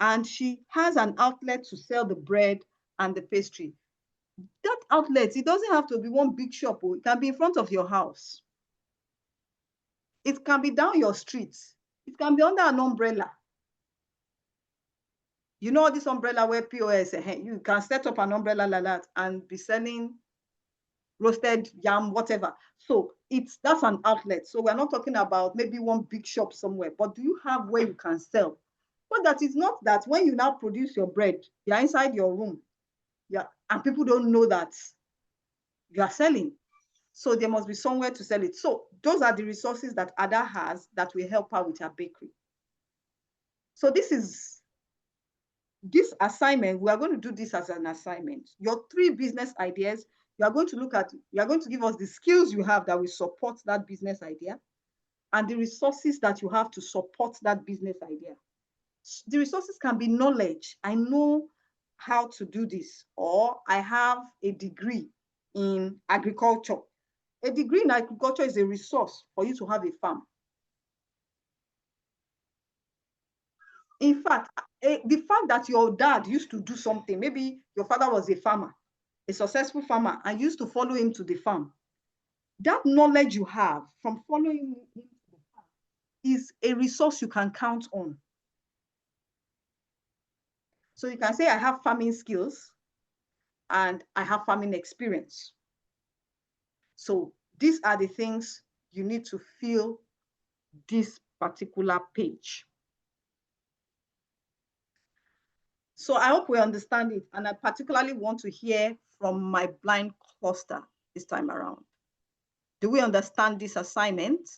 A: and she has an outlet to sell the bread and the pastry. That outlet, it doesn't have to be one big shop. It can be in front of your house. It can be down your street. It can be under an umbrella. You know this umbrella where POS, you can set up an umbrella like that and be selling roasted yam, whatever. So that's an outlet. So we're not talking about maybe one big shop somewhere, but do you have where you can sell? But that is not that when you now produce your bread, you're inside your room, and people don't know that you are selling. So there must be somewhere to sell it. So those are the resources that Ada has that will help her with her bakery. So this assignment, we are going to do this as an assignment. Your 3 business ideas, you are going to give us the skills you have that will support that business idea and the resources that you have to support that business idea. The resources can be knowledge. I know how to do this, or I have a degree in agriculture. A degree in agriculture is a resource for you to have a farm. In fact, the fact that your dad used to do something, maybe your father was a farmer, a successful farmer, and used to follow him to the farm. That knowledge you have from following him to the farm is a resource you can count on. So you can say, I have farming skills and I have farming experience. So these are the things you need to fill this particular page. So I hope we understand it. And I particularly want to hear from my blind cluster this time around. Do we understand this assignment?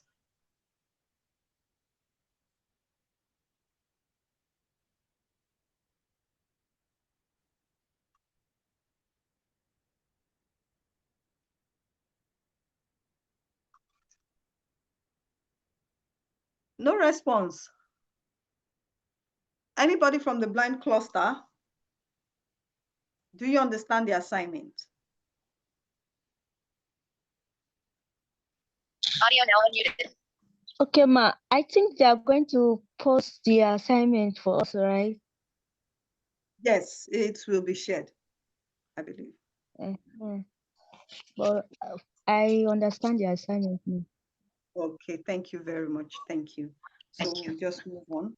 A: No response. Anybody from the blind cluster? Do you understand the assignment?
E: Audio now unmuted.
N: Okay, ma. I think they are going to post the assignment for us, right?
A: Yes, it will be shared, I believe.
N: But I understand the assignment now.
A: Okay, thank you very much. Thank you. So we'll just move on.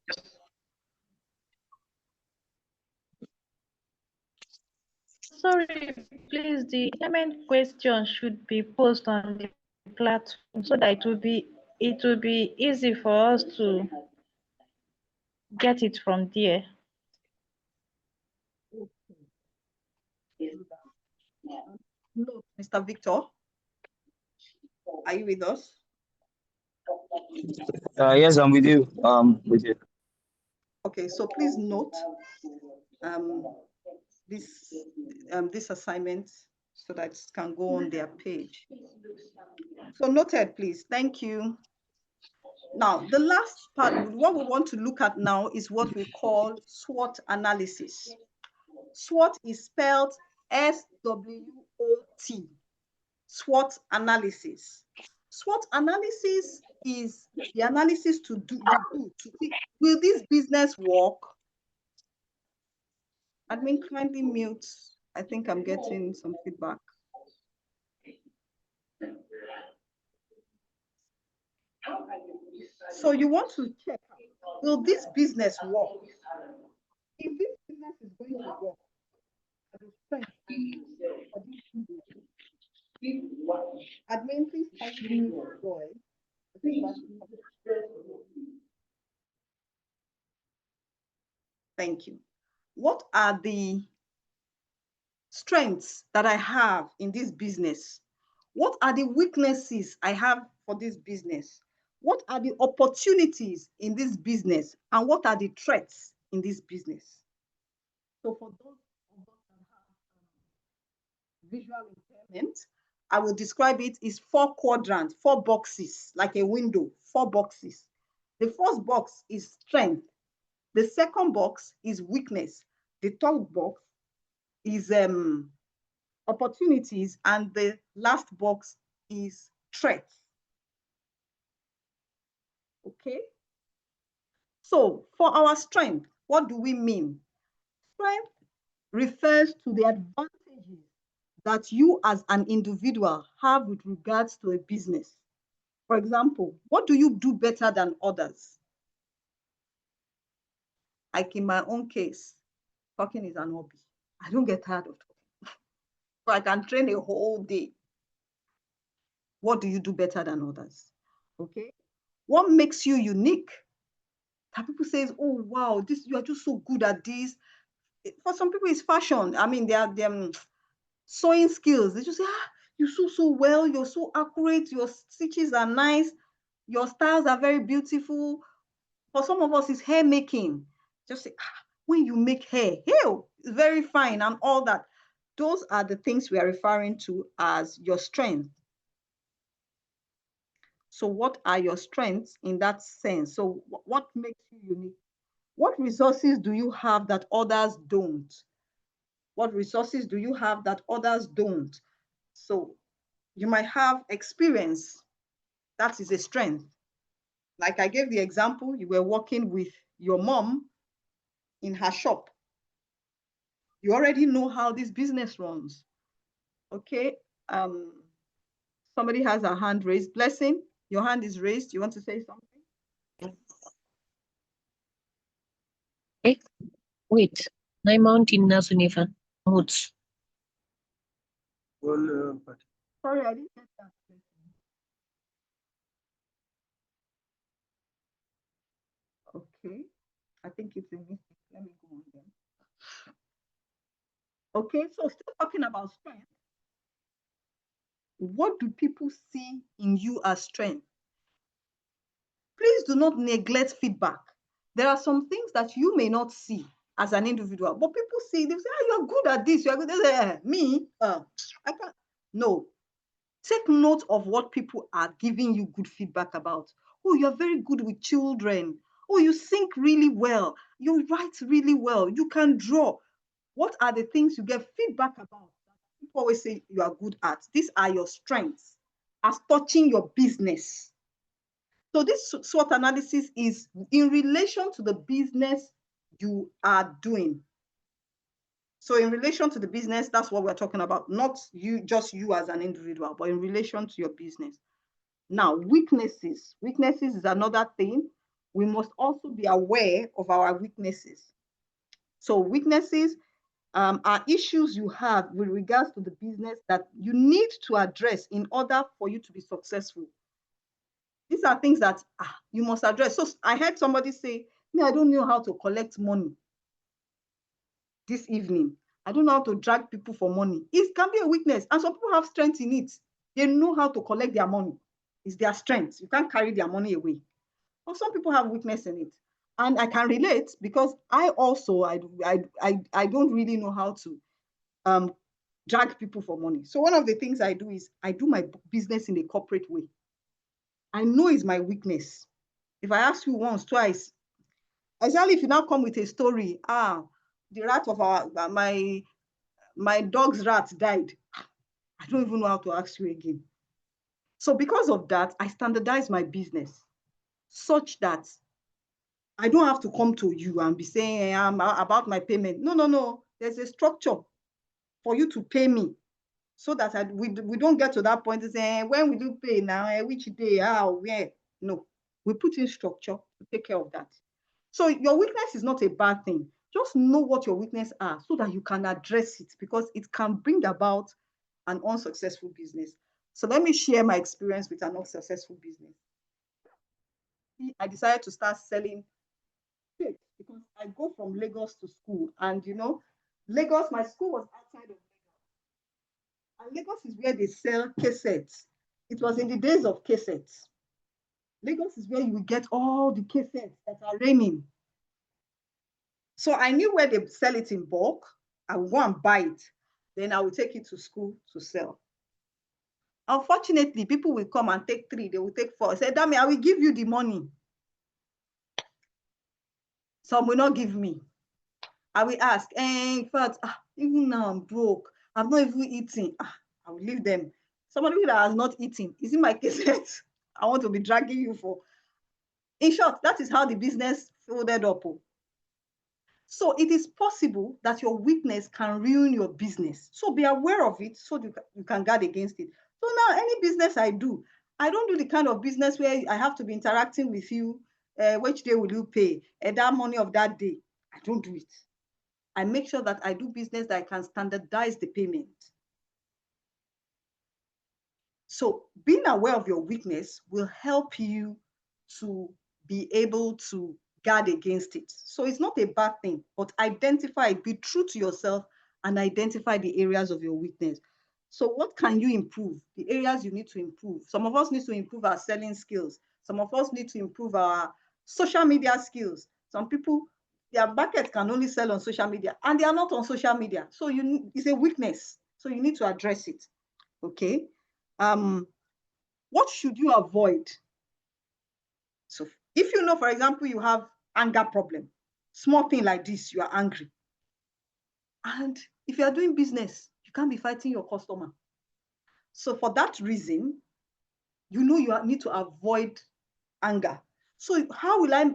D: Sorry, please, the assignment question should be posted on the platform so that it will be easy for us to get it from there.
A: No, Mr. Victor, are you with us?
O: Yes, I'm with you. With you.
A: Okay, so please note this assignment so that it can go on their page. So noted, please. Thank you. Now, the last part, what we want to look at now is what we call SWOT analysis. SWOT is spelled SWOT, SWOT analysis. SWOT analysis is the analysis to see, will this business work? Admin, kindly mute. I think I'm getting some feedback. So you want to check, will this business work? If this business is going to work, admin, please kindly mute your voice. Thank you. What are the strengths that I have in this business? What are the weaknesses I have for this business? What are the opportunities in this business? And what are the threats in this business? So for those of us that have visual impairment, I will describe it as 4 quadrants, 4 boxes, like a window, 4 boxes. The first box is strength. The second box is weakness. The third box is opportunities, and the last box is threats. Okay. So for our strength, What do we mean? Strength refers to the advantages that you as an individual have with regards to a business. For example, what do you do better than others? Like in my own case, talking is an hobby. I don't get tired of talking. So I can train a whole day. What do you do better than others? Okay. What makes you unique? That people say, oh, wow, you are just so good at this. For some people, it's fashion. I mean, they are sewing skills. They just say, you sew so well, you're so accurate, your stitches are nice, your styles are very beautiful. For some of us, it's hair making. Just say, when you make hair, it's very fine and all that. Those are the things we are referring to as your strength. So what are your strengths in that sense? So what makes you unique? What resources do you have that others don't? What resources do you have that others don't? So you might have experience. That is a strength. Like I gave the example, you were working with your mom in her shop. You already know how this business runs. Okay. Somebody has a hand raised. Blessing, your hand is raised. You want to say something?
P: Hey, wait. My mountain doesn't even moods.
A: Sorry, I didn't get that. Okay. I think it's a mistake. Let me go on then. Okay, so still talking about strength. What do people see in you as strength? Please do not neglect feedback. There are some things that you may not see as an individual, but people see, they say, you're good at this, you're good at me, I can't. No. Take note of what people are giving you good feedback about. Oh, you're very good with children. Oh, you sing really well. You write really well. You can draw. What are the things you get feedback about? People always say you are good at. These are your strengths as touching your business. So this SWOT analysis is in relation to the business you are doing. So in relation to the business, that's what we're talking about. Not just you as an individual, but in relation to your business. Now, weaknesses. Weaknesses is another thing. We must also be aware of our weaknesses. So weaknesses are issues you have with regards to the business that you need to address in order for you to be successful. These are things that you must address. So I heard somebody say, me, I don't know how to collect money this evening. I don't know how to drag people for money. It can be a weakness. And some people have strength in it. They know how to collect their money. It's their strength. You can't carry their money away. But some people have weakness in it. And I can relate because I also, I don't really know how to drag people for money. So one of the things I do is I do my business in a corporate way. I know it's my weakness. If I ask you once, twice, especially if you now come with a story, the rat of my dog's rat died. I don't even know how to ask you again. So because of that, I standardize my business such that I don't have to come to you and be saying about my payment. No. There's a structure for you to pay me so that we don't get to that point and say, when we do pay now, which day, where? No, we put in structure to take care of that. So your weakness is not a bad thing. Just know what your weaknesses are so that you can address it because it can bring about an unsuccessful business. So let me share my experience with an unsuccessful business. I decided to start selling cakes because I go from Lagos to school and Lagos, my school was outside of Lagos. And Lagos is where they sell cassettes. It was in the days of cassettes. Lagos is where you will get all the cassettes that are raining. So I knew where they sell it in bulk. I would go and buy it. Then I would take it to school to sell. Unfortunately, people will come and take 3. They will take 4. I said, Dami, I will give you the money. Some will not give me. I will ask, in fact, even now I'm broke. I've not even eaten. I will leave them. Somebody that has not eaten, is in my cassette. I want to be dragging you for. In short, that is how the business folded up. So it is possible that your weakness can ruin your business. So be aware of it so you can guard against it. So now any business I do, I don't do the kind of business where I have to be interacting with you. Which day will you pay? That money of that day. I don't do it. I make sure that I do business that I can standardize the payment. So being aware of your weakness will help you to be able to guard against it. So it's not a bad thing, but identify, be true to yourself and identify the areas of your weakness. So what can you improve? The areas you need to improve. Some of us need to improve our selling skills. Some of us need to improve our social media skills. Some people, their market can only sell on social media and they are not on social media. So it's a weakness. So you need to address it. Okay. What should you avoid? So if you know, for example, you have anger problem, small thing like this, you are angry. And if you are doing business, you can't be fighting your customer. So for that reason, you know you need to avoid anger. So how will I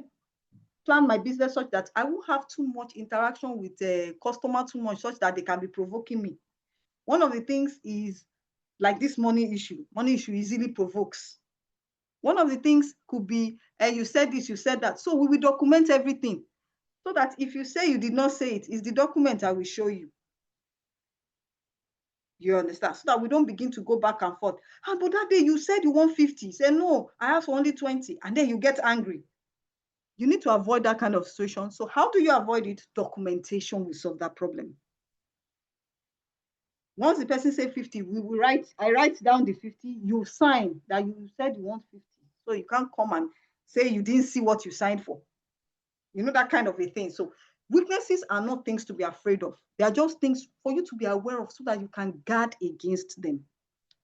A: plan my business such that I won't have too much interaction with the customer too much, such that they can be provoking me? One of the things is like this money issue. Money issue easily provokes. One of the things could be, you said this, you said that. So we will document everything so that if you say you did not say it, it's the document I will show you. You understand? So that we don't begin to go back and forth. But that day you said you want 50. Say, no, I asked for only 20. And then you get angry. You need to avoid that kind of situation. So how do you avoid it? Documentation will solve that problem. Once the person say 50, I write down the 50, you sign that you said you want 50. So you can't come and say you didn't see what you signed for. You know, that kind of a thing. So weaknesses are not things to be afraid of. They are just things for you to be aware of so that you can guard against them.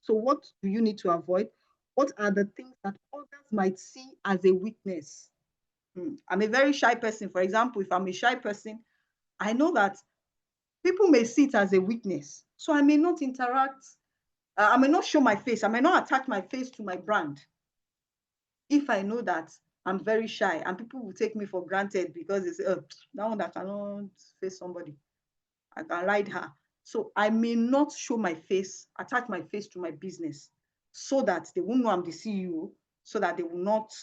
A: So what do you need to avoid? What are the things that others might see as a weakness? I'm a very shy person. For example, if I'm a shy person, I know that people may see it as a weakness. So I may not interact. I may not show my face. I may not attach my face to my brand. If I know that I'm very shy and people will take me for granted because they say, oh, that one that cannot face somebody, I can ride her. So I may not show my face, attach my face to my business so that they won't know I'm the CEO, so that they will not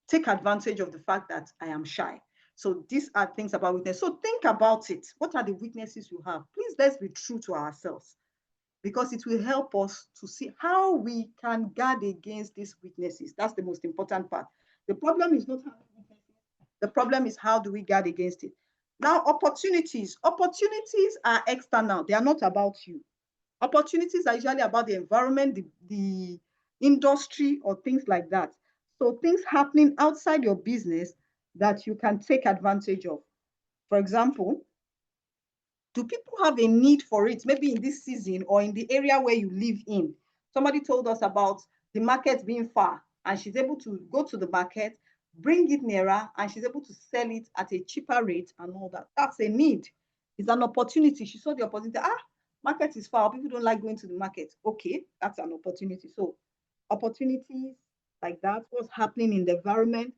A: take advantage of the fact that I am shy. So these are things about weakness. So think about it. What are the weaknesses you have? Please, let's be true to ourselves, because it will help us to see how we can guard against these weaknesses. That's the most important part. The problem is not how the problem is how do we guard against it. Now, opportunities. Opportunities are external. They are not about you. Opportunities are usually about the environment, the industry, or things like that. So things happening outside your business that you can take advantage of. For example, do people have a need for it, maybe in this season or in the area where you live in? Somebody told us about the market being far, and she's able to go to the market, bring it nearer, and she's able to sell it at a cheaper rate and all that. That's a need. It's an opportunity. She saw the opportunity. Market is far. People don't like going to the market. Okay, that's an opportunity. So opportunities like that, what's happening in the environment.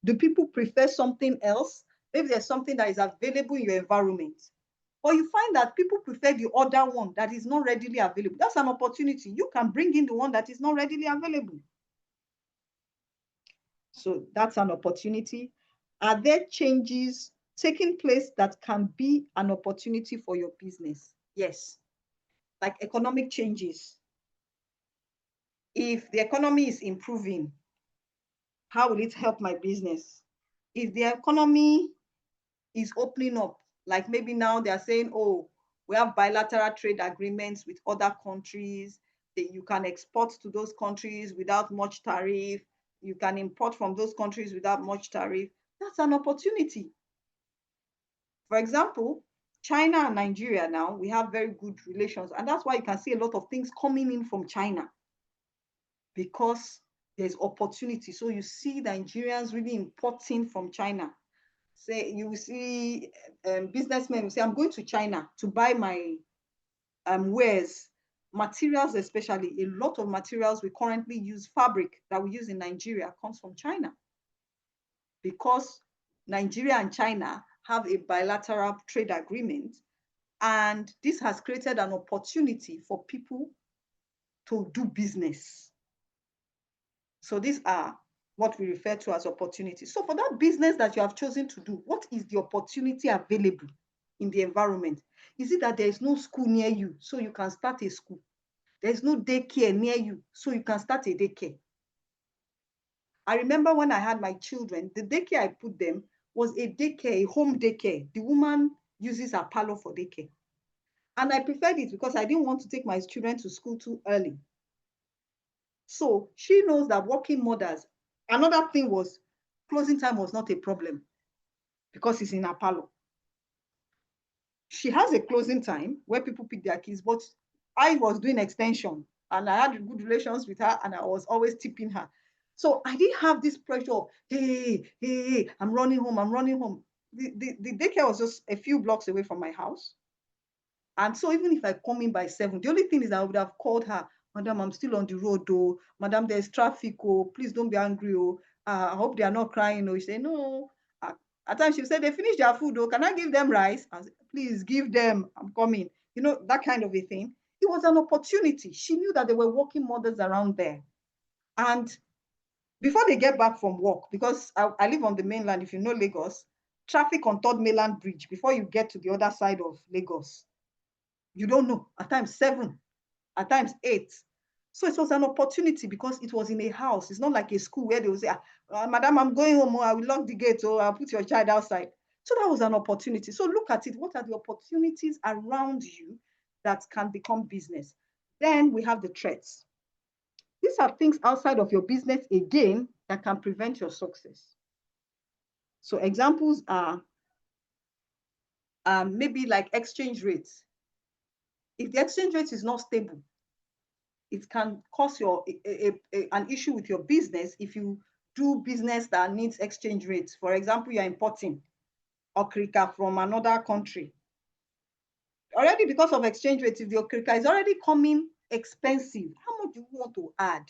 A: Do people prefer something else? Maybe there's something that is available in your environment, or you find that people prefer the other one that is not readily available. That's an opportunity. You can bring in the one that is not readily available. So that's an opportunity. Are there changes taking place that can be an opportunity for your business? Yes. Like economic changes. If the economy is improving, how will it help my business? If the economy is opening up, like maybe now they're saying, oh, we have bilateral trade agreements with other countries, that you can export to those countries without much tariff, you can import from those countries without much tariff. That's an opportunity. For example, China and Nigeria now, we have very good relations, and that's why you can see a lot of things coming in from China, because there's opportunity. So you see Nigerians really importing from China. Say you will see businessmen will say, I'm going to China to buy my wares, materials especially. A lot of materials we currently use, fabric that we use in Nigeria, comes from China, because Nigeria and China have a bilateral trade agreement, and this has created an opportunity for people to do business. So these are what we refer to as opportunities. So for that business that you have chosen to do, what is the opportunity available in the environment? Is it that there is no school near you, so you can start a school? There is no daycare near you, so you can start a daycare. I remember when I had my children, the daycare I put them was a daycare, a home daycare. The woman uses her parlor for daycare. And I preferred it because I didn't want to take my children to school too early. So she knows that working mothers, another thing was closing time was not a problem because it's in her parlor. She has a closing time where people pick their kids, but I was doing extension and I had good relations with her and I was always tipping her. So I didn't have this pressure of, hey, I'm running home, I'm running home. The daycare was just a few blocks away from my house. And so even if I come in by 7, the only thing is I would have called her, Madam, I'm still on the road, though. Madam, there's traffic, oh, please don't be angry, oh. I hope they are not crying, oh. She said, no. At times she said, they finished their food, oh. Can I give them rice? I said, please give them, I'm coming. You know, that kind of a thing. It was an opportunity. She knew that there were working mothers around there. And before they get back from work, because I live on the mainland, if you know Lagos, traffic on 3rd Mainland Bridge, before you get to the other side of Lagos, you don't know, at times 7, at times 8. So it was an opportunity because it was in a house. It's not like a school where they will say, Madam, I'm going home, I will lock the gate, or I'll put your child outside. So that was an opportunity. So look at it. What are the opportunities around you that can become business? Then we have the threats. These are things outside of your business, again, that can prevent your success. So examples are maybe like exchange rates. If the exchange rate is not stable, it can cause an issue with your business if you do business that needs exchange rates. For example, you're importing okrika from another country. Already because of exchange rates, if the okrika is already coming expensive, how much do you want to add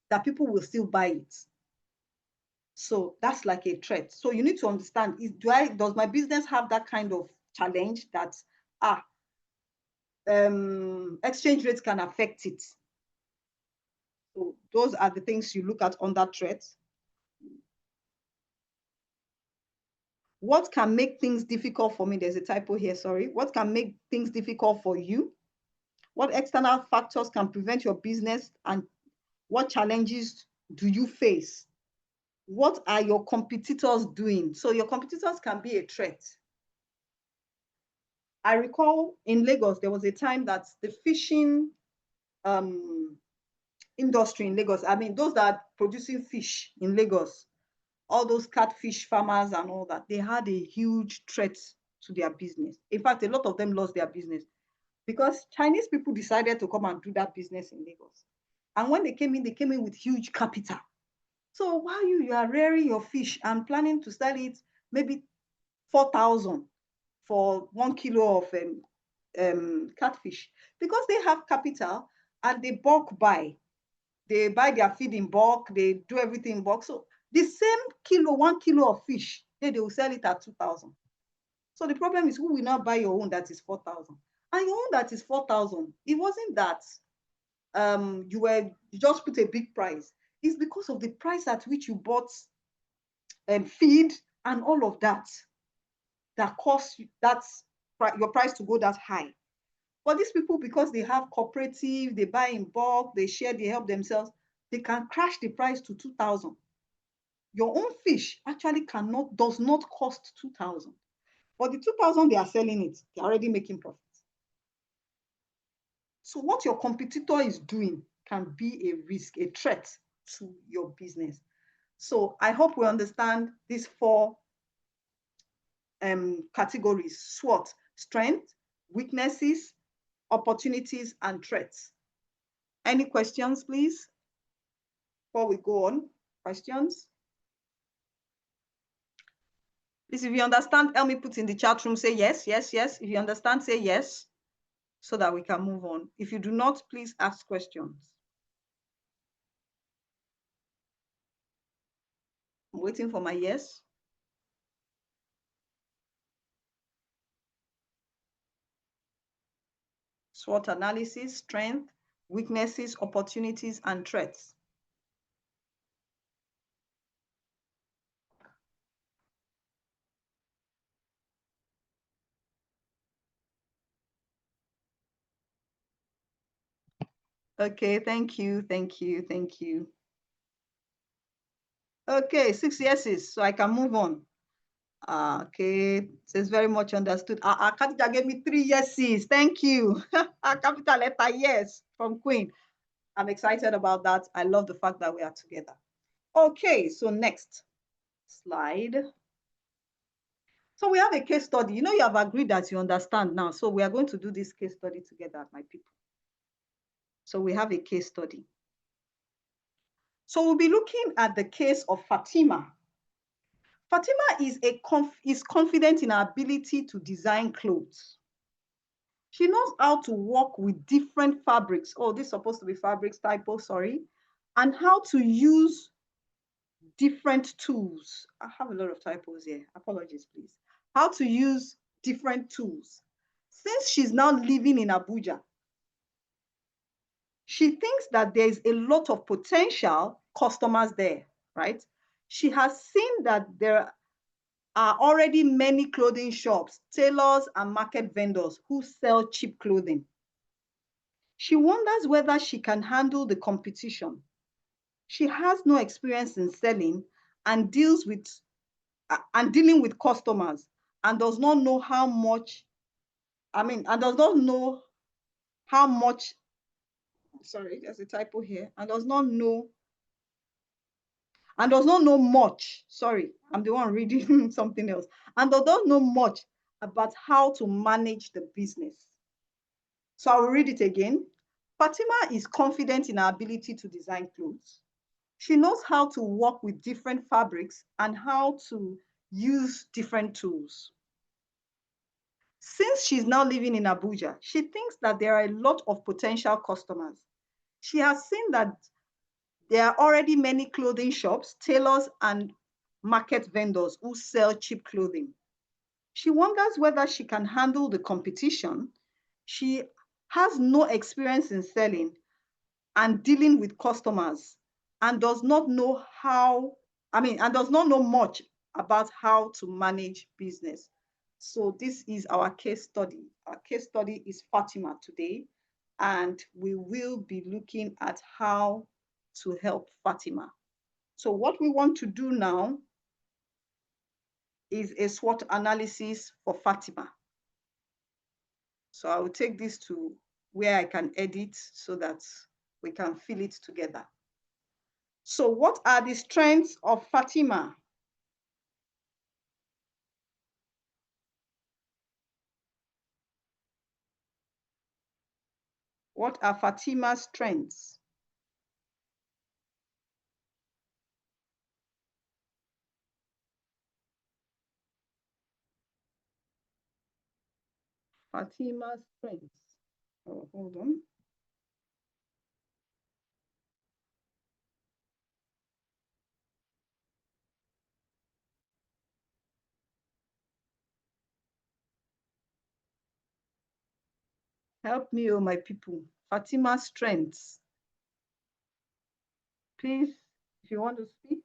A: that people will still buy it? So that's like a threat. So you need to understand, does my business have that kind of challenge that exchange rates can affect it? So those are the things you look at under threat. What can make things difficult for me? There's a typo here, sorry. What can make things difficult for you? What external factors can prevent your business, and what challenges do you face? What are your competitors doing? So your competitors can be a threat. I recall in Lagos, there was a time that the fishing industry in Lagos, I mean, those that are producing fish in Lagos, all those catfish farmers and all that, they had a huge threat to their business. In fact, a lot of them lost their business because Chinese people decided to come and do that business in Lagos. And when they came in with huge capital. So while you are rearing your fish and planning to sell it maybe 4,000 for 1 kilo of catfish, because they have capital and they bulk buy. They buy their feed in bulk, they do everything in bulk. So the same kilo, 1 kilo of fish, they will sell it at 2,000. So the problem is, who will now buy your own that is 4,000? And your own that is 4,000, it wasn't that you just put a big price. It's because of the price at which you bought feed and all of that caused your price to go that high. But these people, because they have cooperative, they buy in bulk, they share, they help themselves, they can crash the price to 2,000. Your own fish actually does not cost 2,000. For the 2,000 they are selling it, they're already making profit. So what your competitor is doing can be a risk, a threat to your business. So I hope we understand these 4 categories: SWOT, strength, weaknesses, opportunities, and threats. Any questions, please, before we go on? Questions? Please, if you understand, help me put in the chat room, say yes, yes, yes. If you understand, say yes, so that we can move on. If you do not, please ask questions. I'm waiting for my yes. SWOT analysis, strength, weaknesses, opportunities, and threats. Okay, thank you, thank you, thank you. Okay, 6 yeses, so I can move on. Okay, says very much understood. Khadija gave me 3 yeses. Thank you. A capital letter yes from Queen. I'm excited about that. I love the fact that we are together. Okay, so next slide. So we have a case study. You know, you have agreed that you understand now. So we are going to do this case study together, my people. So we have a case study. So we'll be looking at the case of Fatima. Fatima is confident in her ability to design clothes. She knows how to work with different fabrics. Oh, this is supposed to be fabrics typo, sorry. And how to use different tools. I have a lot of typos here. Apologies, please. How to use different tools. Since she's now living in Abuja, she thinks that there's a lot of potential customers there, right? She has seen that there are already many clothing shops, tailors, and market vendors who sell cheap clothing. She wonders whether she can handle the competition. She has no experience in selling and dealing with customers and does not know how much, sorry, there's a typo here, and does not know much, sorry, I'm the one reading something else, and does not know much about how to manage the business. So I will read it again. Fatima is confident in her ability to design clothes. She knows how to work with different fabrics and how to use different tools. Since she's now living in Abuja, she thinks that there are a lot of potential customers. She has seen that there are already many clothing shops, tailors, and market vendors who sell cheap clothing. She wonders whether she can handle the competition. She has no experience in selling and dealing with customers and does not know much about how to manage business. So this is our case study. Our case study is Fatima today, and we will be looking at how to help Fatima. So what we want to do now is a SWOT analysis for Fatima. So I will take this to where I can edit so that we can fill it together. So what are the strengths of Fatima? What are Fatima's strengths? Fatima's strengths. Oh, hold on. Help me, oh my people. Fatima's strengths. Please, if you want to speak,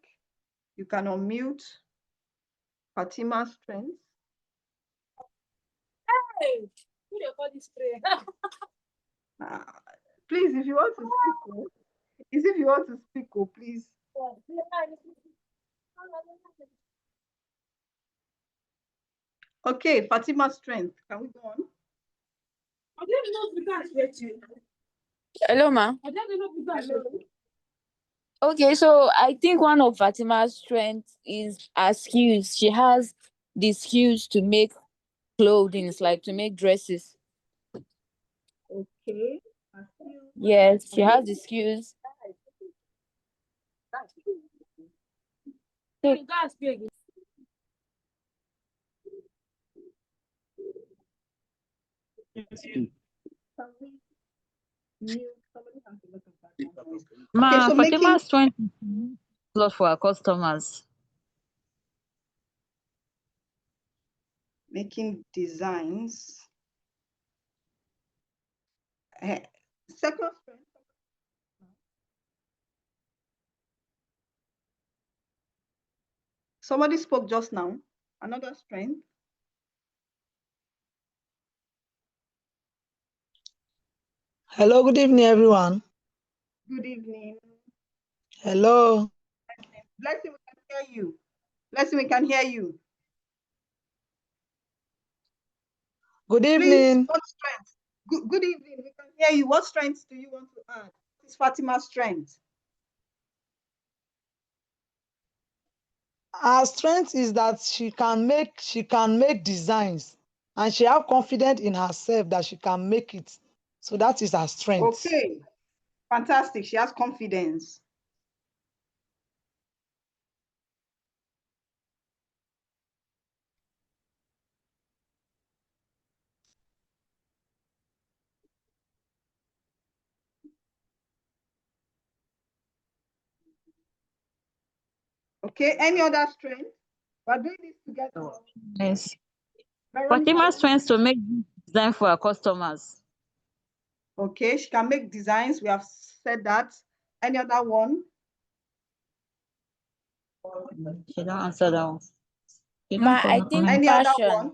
A: you can unmute. Fatima's strengths.
J: Hey, who dey call this prayer?
A: Please, if you want to speak, if you want to speak, please. Okay, Fatima's strength. Can we go on?
H: Hello, ma.
A: Hello.
H: Okay, so I think one of Fatima's strengths is her skills. She has the skills to make clothing, like to make dresses.
A: Okay.
H: Yes, she has the skills.
A: Okay, so
Q: Fatima's strength is a lot for our customers.
A: Making designs Second strength. Somebody spoke just now. Another strength.
R: Hello, good evening, everyone.
A: Good evening.
R: Hello.
A: Blessing, we can hear you. Blessing, we can hear you.
R: Good evening.
A: Please, what strength? Good evening, we can hear you. What strengths do you want to add? What is Fatima's strength?
R: Her strength is that she can make designs, and she have confidence in herself that she can make it. So that is her strength.
A: Okay, fantastic. She has confidence.
C: Okay, any other strength? We're doing this together.
Q: Yes.
C: Veronica,
Q: Fatima's strength to make design for our customers.
C: okay, she can make designs. We have said that. Any other one?
Q: She don't answer that one.
H: I think
C: Any other
H: passion.
C: one?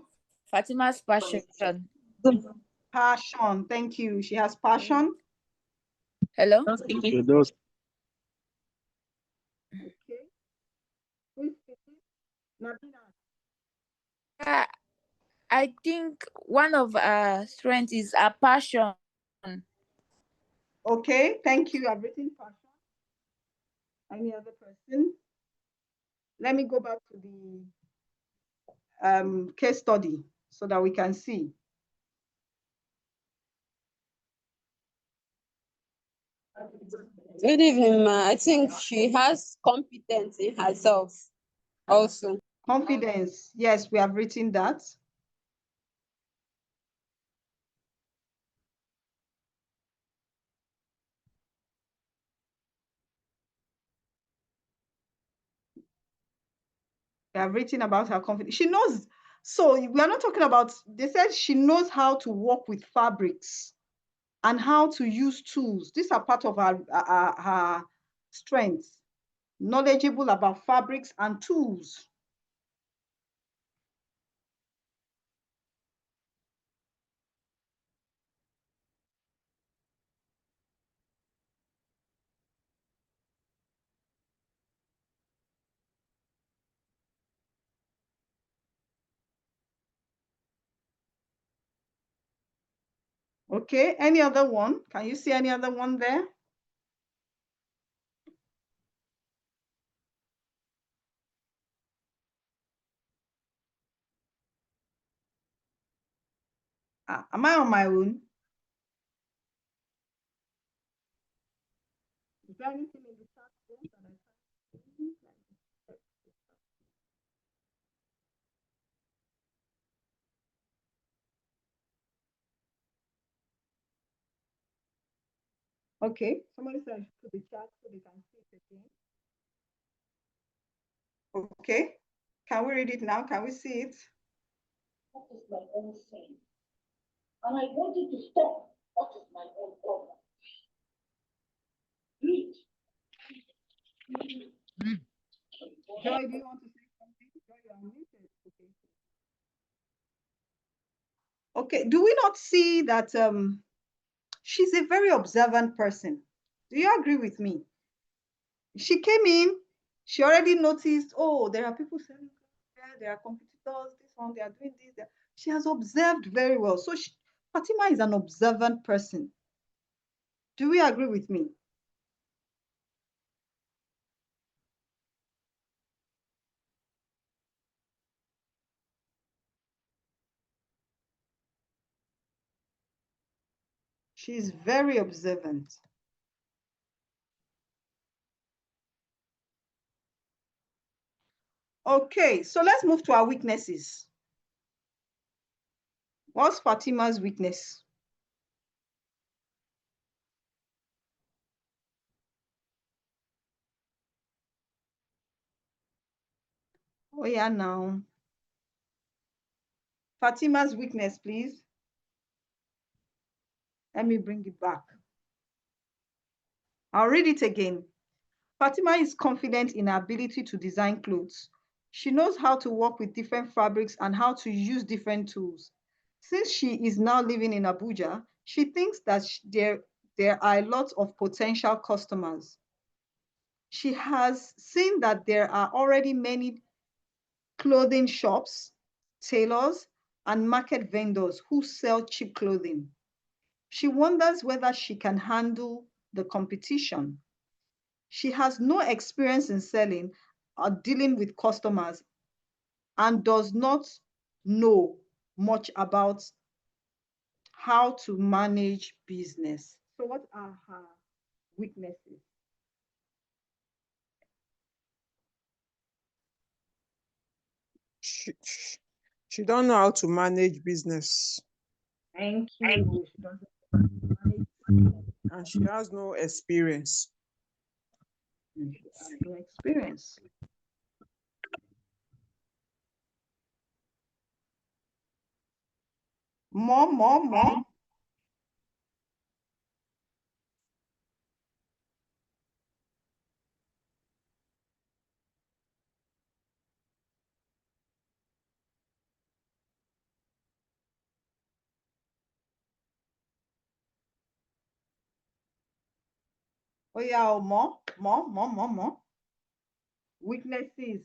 H: Fatima's passion.
C: Passion. Thank you. She has passion.
H: Hello?
C: Okay. Who is speaking? Nabila.
H: I think one of our strengths is our passion.
C: Okay, thank you. I've written passion. Any other person? Let me go back to the case study so that we can see.
G: Good evening, ma. I think she has competence in herself also.
C: Confidence. Yes, we have written that. We have written about her confidence. She knows. So we are not talking about, they said she knows how to work with fabrics and how to use tools. These are part of her strengths. Knowledgeable about fabrics and tools. Okay, any other one? Can you see any other one there? Am I on my own? Is there anything in the chat box that I can't see? Okay, somebody said I should put the chat so they can see it again. Okay, can we read it now? Can we see it?
S: What is my own sin? And I want you to stop. What is my own problem? Read.
C: Joy, do you want to say something? Joy, you are muted. Okay, do we not see that she's a very observant person? Do you agree with me? She came in, she already noticed, oh, there are people selling there, there are competitors, this one, they are doing this. She has observed very well. So Fatima is an observant person. Do we agree with me? She's very observant. Okay, so let's move to our weaknesses. What's Fatima's weakness? Oh yeah, now. Fatima's weakness, please.
A: Let me bring it back. I'll read it again. Fatima is confident in her ability to design clothes. She knows how to work with different fabrics and how to use different tools. Since she is now living in Abuja, she thinks that there are a lot of potential customers. She has seen that there are already many clothing shops, tailors, and market vendors who sell cheap clothing. She wonders whether she can handle the competition. She has no experience in selling or dealing with customers and does not know much about how to manage business. So what are her weaknesses?
G: She don't know how to manage business.
A: Thank you. She doesn't know how to manage business.
G: And she has no experience.
A: And she has no experience. More. Oh yeah, more. Weaknesses.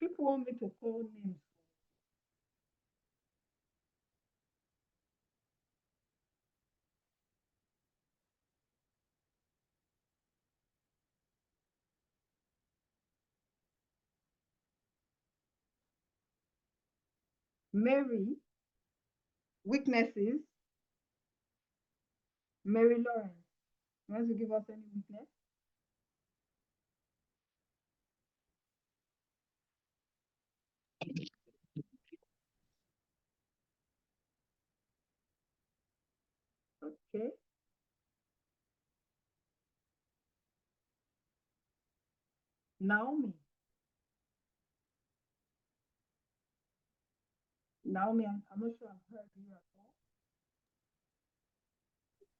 A: People want me to call names. Mary, weaknesses. Mary Lawrence, you want to give us any weakness? Okay. Naomi. Naomi, I'm not sure I've heard you at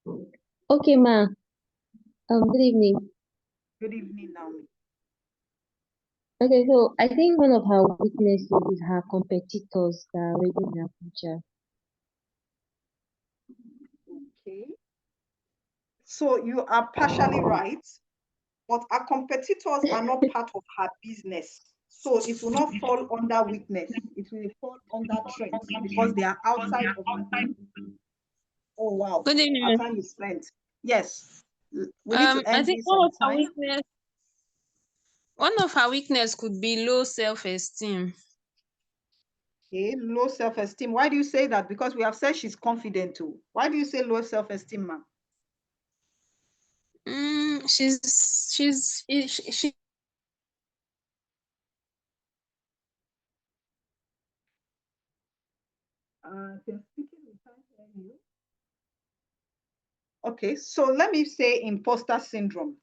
A: all.
T: Okay, ma. Good evening.
A: Good evening, Naomi.
T: Okay, so I think one of her weaknesses is her competitors that are already in her future.
A: Okay. So you are partially right, but our competitors are not part of her business. So it will not fall under weakness. It will fall under strength because they are outside of her business. Oh, wow.
C: Good evening.
A: Our time is spent. Yes. We need to
C: I
A: end
C: think
A: this on time.
C: one of her weakness could be low self-esteem.
A: Okay, low self-esteem. Why do you say that? Because we have said she's confident too. Why do you say low self-esteem, ma'am?
C: She
A: Speaking, we can't hear you. Okay, so let me say imposter syndrome.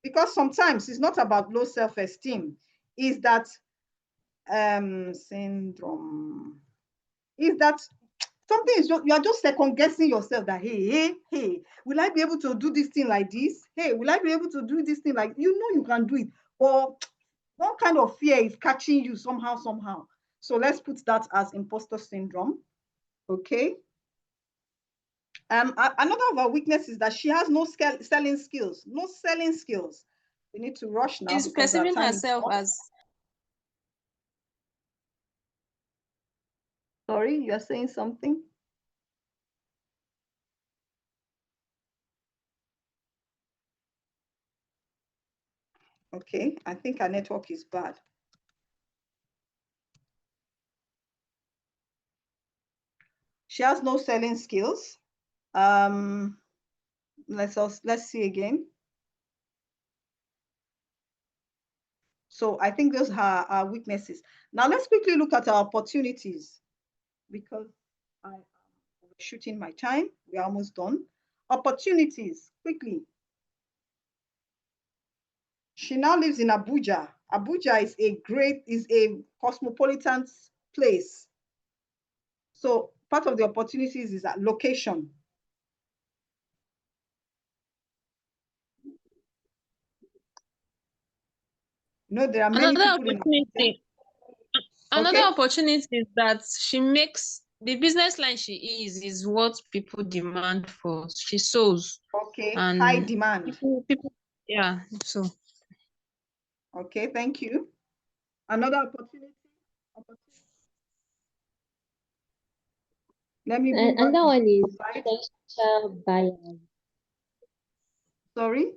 A: Because sometimes it's not about low self-esteem. Is that syndrome? Is that something is just, you are just second guessing yourself that hey, will I be able to do this thing like this? Hey, will I be able to do this thing like, you know you can do it, or one kind of fear is catching you somehow. So let's put that as imposter syndrome. Okay. Another of our weaknesses is that she has no selling skills. No selling skills. We need to rush now
C: is
A: because our
C: perceiving
A: time
C: herself
A: is up.
C: as
A: Sorry, you are saying something? Okay, I think our network is bad. She has no selling skills. Let's see again. So I think those are our weaknesses. Now let's quickly look at our opportunities because I am shooting my time. We're almost done. Opportunities, quickly. She now lives in Abuja. Abuja is a cosmopolitan place. So part of the opportunities is that location. You know, there are many
C: Another
A: people in
C: opportunity. Another
A: Okay.
C: opportunity is that she makes the business line she is what people demand for. She sews.
A: Okay,
C: And
A: high demand.
C: people, yeah. So
A: okay, thank you. Another opportunity. Let me move
T: And
A: on
T: that
A: to
T: one is
A: the slide.
T: potential buyers.
A: Sorry?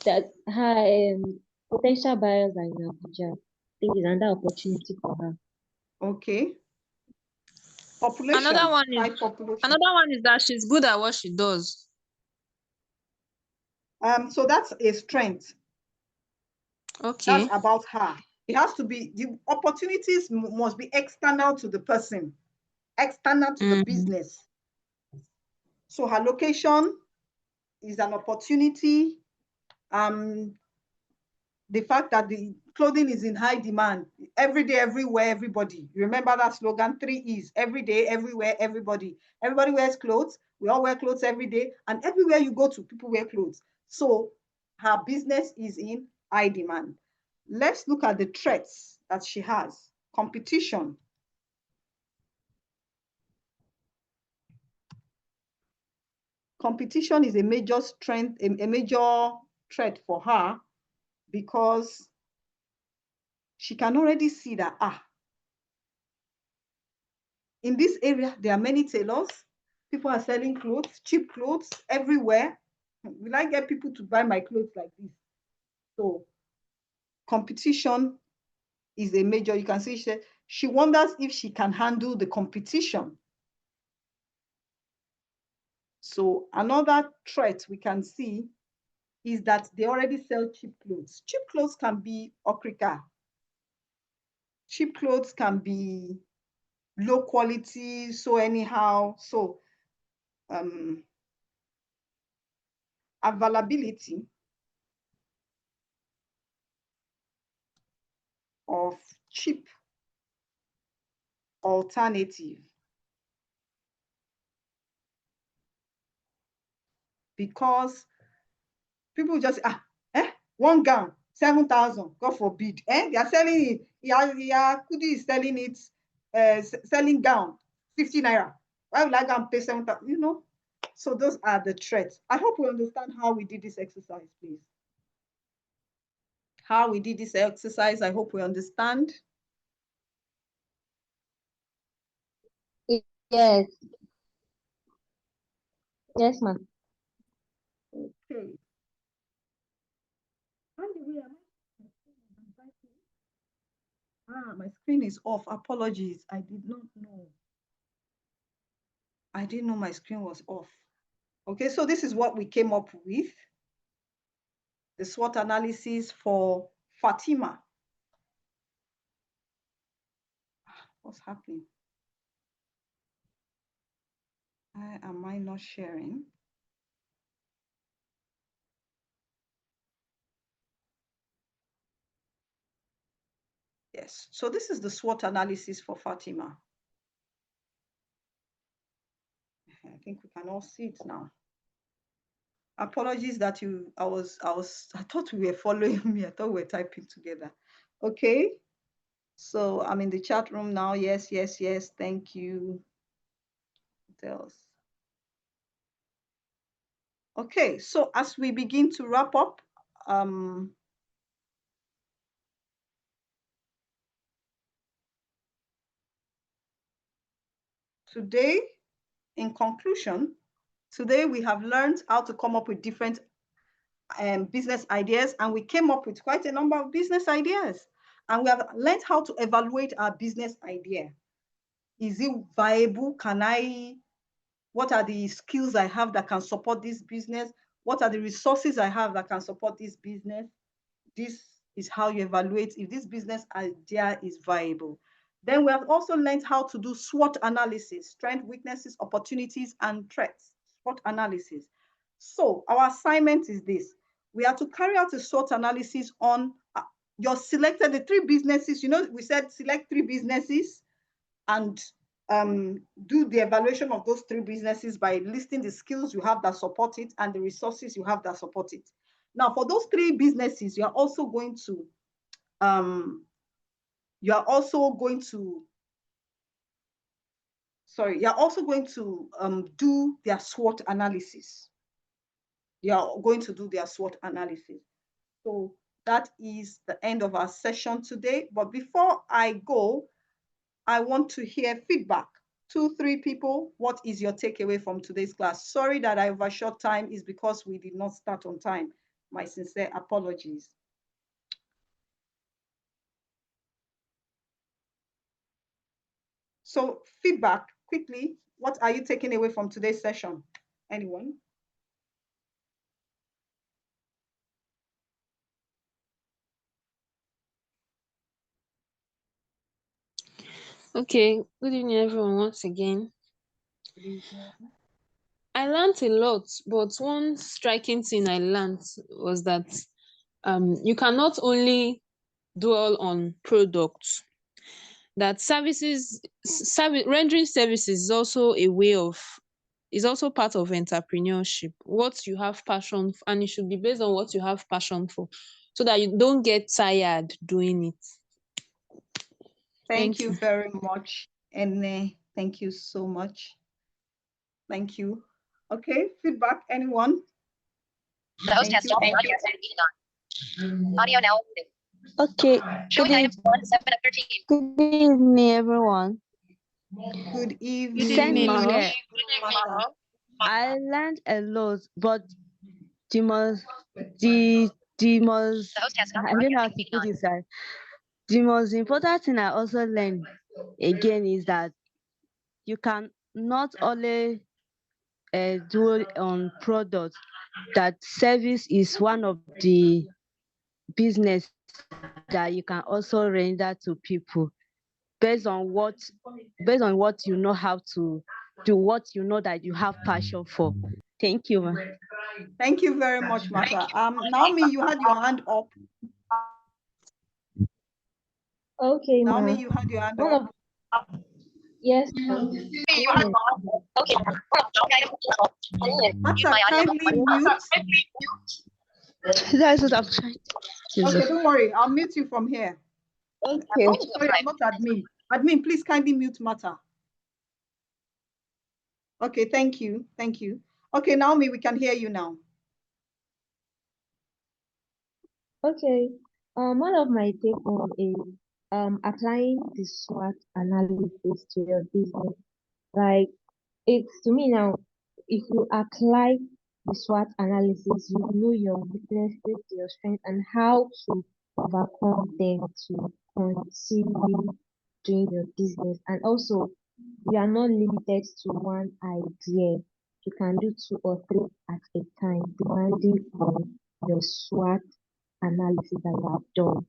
T: That her potential buyers are in Abuja. I think is another opportunity for her.
A: Okay. Population.
C: another one
A: High
C: is
A: population.
C: that she's good at what she does.
A: So that's a strength.
C: Okay.
A: That's about her. It has to be, the opportunities must be external to the person, external to the business. So her location is an opportunity. The fact that the clothing is in high demand, every day, everywhere, everybody. Remember that slogan, 3 E's, every day, everywhere, everybody. Everybody wears clothes. We all wear clothes every day. And everywhere you go to, people wear clothes. So her business is in high demand. Let's look at the threats that she has. Competition. Competition is a major strength, a major threat for her, because she can already see that, in this area, there are many tailors. People are selling clothes, cheap clothes everywhere. Will I get people to buy my clothes like this? So competition is a major, you can see she wonders if she can handle the competition. So another threat we can see is that they already sell cheap clothes. Cheap clothes can be okrika. Cheap clothes can be low quality, so anyhow. So availability of cheap alternative, because people just one gown 7,000, God forbid, they are selling it. Kudi is selling it, selling gown 50 naira. Why will I go and pay 7,000? You know, so those are the threats. I hope we understand how we did this exercise, please. How we did this exercise, I hope we understand.
T: Yes. Yes, ma'am.
A: Okay. My screen is off. Apologies. I did not know. I didn't know my screen was off. Okay, so this is what we came up with. The SWOT analysis for Fatima. What's happening? Am I not sharing? Yes, so this is the SWOT analysis for Fatima. I think we can all see it now. Apologies that I thought we were following me. I thought we were typing together. Okay, so I'm in the chat room now. Yes, yes, yes, thank you. What else? Okay, so as we begin to wrap up, today, in conclusion, today we have learned how to come up with different business ideas, and we came up with quite a number of business ideas. And we have learned how to evaluate our business idea. Is it viable? What are the skills I have that can support this business? What are the resources I have that can support this business? This is how you evaluate if this business idea is viable. Then we have also learned how to do SWOT analysis, strengths, weaknesses, opportunities, and threats, SWOT analysis. So our assignment is this. we are to carry out a SWOT analysis on your selected, the 3 businesses. You know, we said select 3 businesses and do the evaluation of those 3 businesses by listing the skills you have that support it and the resources you have that support it. Now, for those 3 businesses, you're also going to do their SWOT analysis. You're going to do their SWOT analysis. So that is the end of our session today. But before I go, I want to hear feedback. 2, 3 people, what is your takeaway from today's class? Sorry that I overshot time, is because we did not start on time. My sincere apologies. So feedback, quickly, what are you taking away from today's session? Anyone?
C: Okay, good evening everyone once again. I learned a lot, but one striking thing I learned was that you cannot only dwell on products, that rendering services is also a way of, is also part of entrepreneurship. What you have passion for, and it should be based on what you have passion for, so that you don't get tired doing it.
A: Thank you very much, Enne. Thank you so much. Thank you. Okay, feedback, anyone?
E: The host has stopped audio and muted on. Audio now muted.
N: Okay.
E: Showing items 1, 7 of 13.
N: Good evening, everyone.
A: Good evening.
N: Same here. I learned a lot, but the most I don't know how to put it, sir. The most important thing I also learned again is that you can not only do on product, that service is one of the business that you can also render to people based on what you know how to do, what you know that you have passion for. Thank you, ma'am.
A: Thank you very much, Martha. Naomi, you had your hand up.
T: Okay,
A: Naomi,
T: ma'am.
A: you had your hand up.
T: Yes, ma'am.
E: Okay.
A: Martha, kindly mute.
N: That's what I'm trying.
A: Okay, don't worry. I'll mute you from here.
N: Okay.
A: Oh, sorry, I'm not admin. Admin, please kindly mute Martha. Okay, thank you. Thank you. Okay, Naomi, we can hear you now.
T: Okay. One of my take home is applying the SWOT analysis to your business. Like, it's to me now, if you apply the SWOT analysis, you know your weaknesses, your strengths, and how to overcome them to continue doing your business. And also, you are not limited to one idea. You can do 2 or 3 at a time, depending on your SWOT analysis that you have done.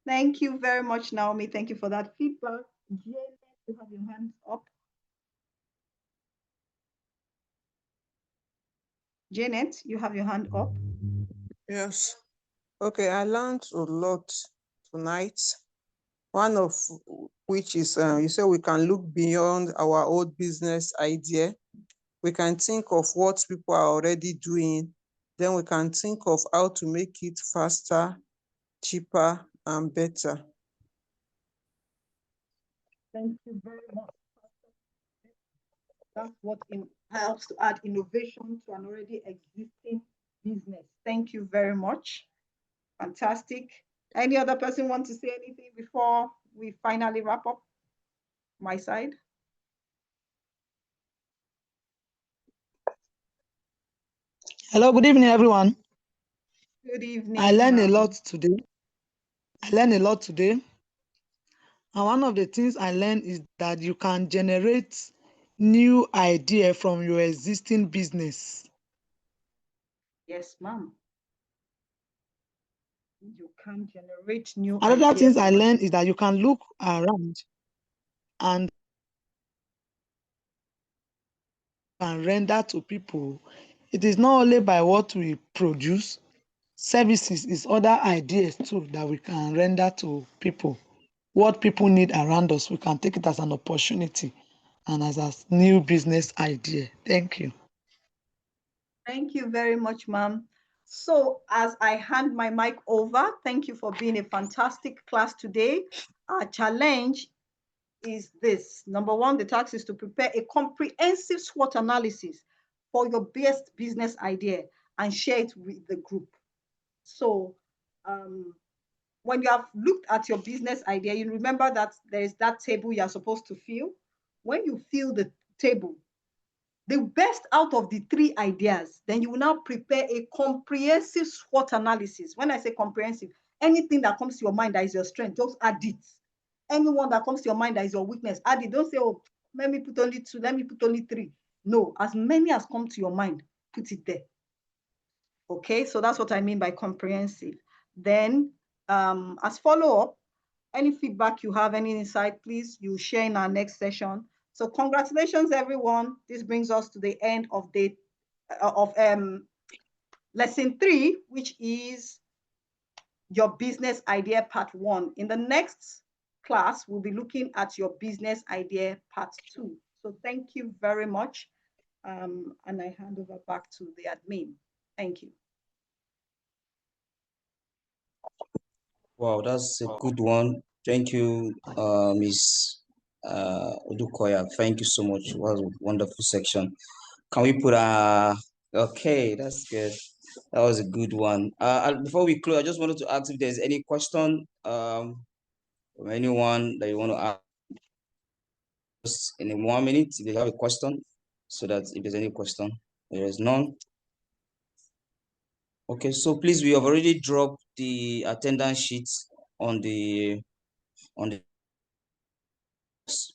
A: Thank you very much, Naomi. Thank you for that feedback. Janet, you have your hands up. Janet, you have your hand up.
G: Yes. Okay, I learned a lot tonight. One of which is, you said we can look beyond our old business idea. We can think of what people are already doing. Then we can think of how to make it faster, cheaper, and better.
A: Thank you very much. That's what helps to add innovation to an already existing business. Thank you very much. Fantastic. Any other person want to say anything before we finally wrap up? My side.
R: Hello, good evening, everyone.
A: Good evening.
R: I learned a lot today. And one of the things I learned is that you can generate new idea from your existing business.
A: Yes, ma'am. You can generate new
R: Another things I
A: ideas.
R: learned is that you can look around and can render to people. It is not only by what we produce, services is other ideas too that we can render to people. What people need around us, we can take it as an opportunity and as a new business idea. Thank you.
A: Thank you very much, ma'am. So as I hand my mic over, thank you for being a fantastic class today. Our challenge is this. Number one, the task is to prepare a comprehensive SWOT analysis for your best business idea and share it with the group. So when you have looked at your business idea, you remember that there is that table you're supposed to fill. When you fill the table, the best out of the three ideas, then you will now prepare a comprehensive SWOT analysis. When I say comprehensive, anything that comes to your mind that is your strength, just add it. Anyone that comes to your mind that is your weakness, add it. Don't say, oh, let me put only two, let me put only three. No, as many as come to your mind, put it there. Okay, so that's what I mean by comprehensive. Then as follow-up, any feedback you have, any insight, please, you share in our next session. So congratulations, everyone. This brings us to the end of lesson 3, which is your business idea part 1. In the next class, we'll be looking at your business idea part 2. So thank you very much. And I hand over back to the admin. Thank you.
U: Wow, that's a good one. Thank you, Ms. Odukoya. Thank you so much. It was a wonderful section. Can we put okay, that's good. That was a good one. Before we close, I just wanted to ask if there's any question from anyone that you want to ask in 1 minute. If you have a question, so that if there's any question, there is none. Okay, so please, we have already dropped the attendance sheets on the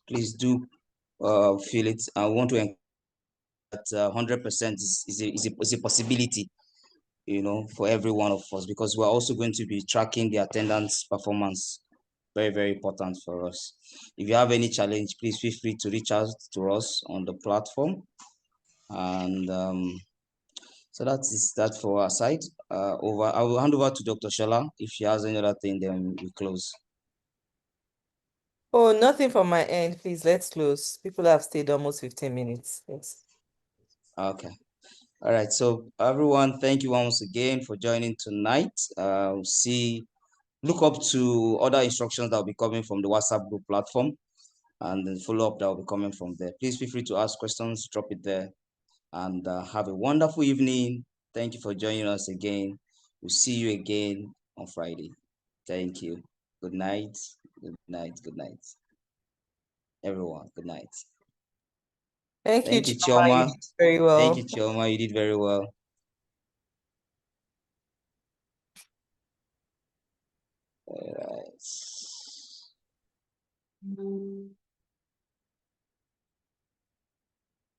U: please do fill it. I want to that 100% is a possibility, you know, for every one of us, because we're also going to be tracking the attendance performance. Very, very important for us. If you have any challenge, please feel free to reach out to us on the platform. And so that is that for our side. I will hand over to Dr. Shola. If she has any other thing, then we close.
B: Oh, nothing from my end. Please, let's close. People have stayed almost 15 minutes. Yes.
U: Okay. All right. So everyone, thank you once again for joining tonight. Look up to other instructions that will be coming from the WhatsApp group platform, and then follow up that will be coming from there. Please feel free to ask questions, drop it there, and have a wonderful evening. Thank you for joining us again. We'll see you again on Friday. Thank you. Good night. Good night. Good night. Everyone, good night.
B: Thank you,
U: Chioma.
B: You did very well.
U: Thank you, Chioma. You did very well. All right.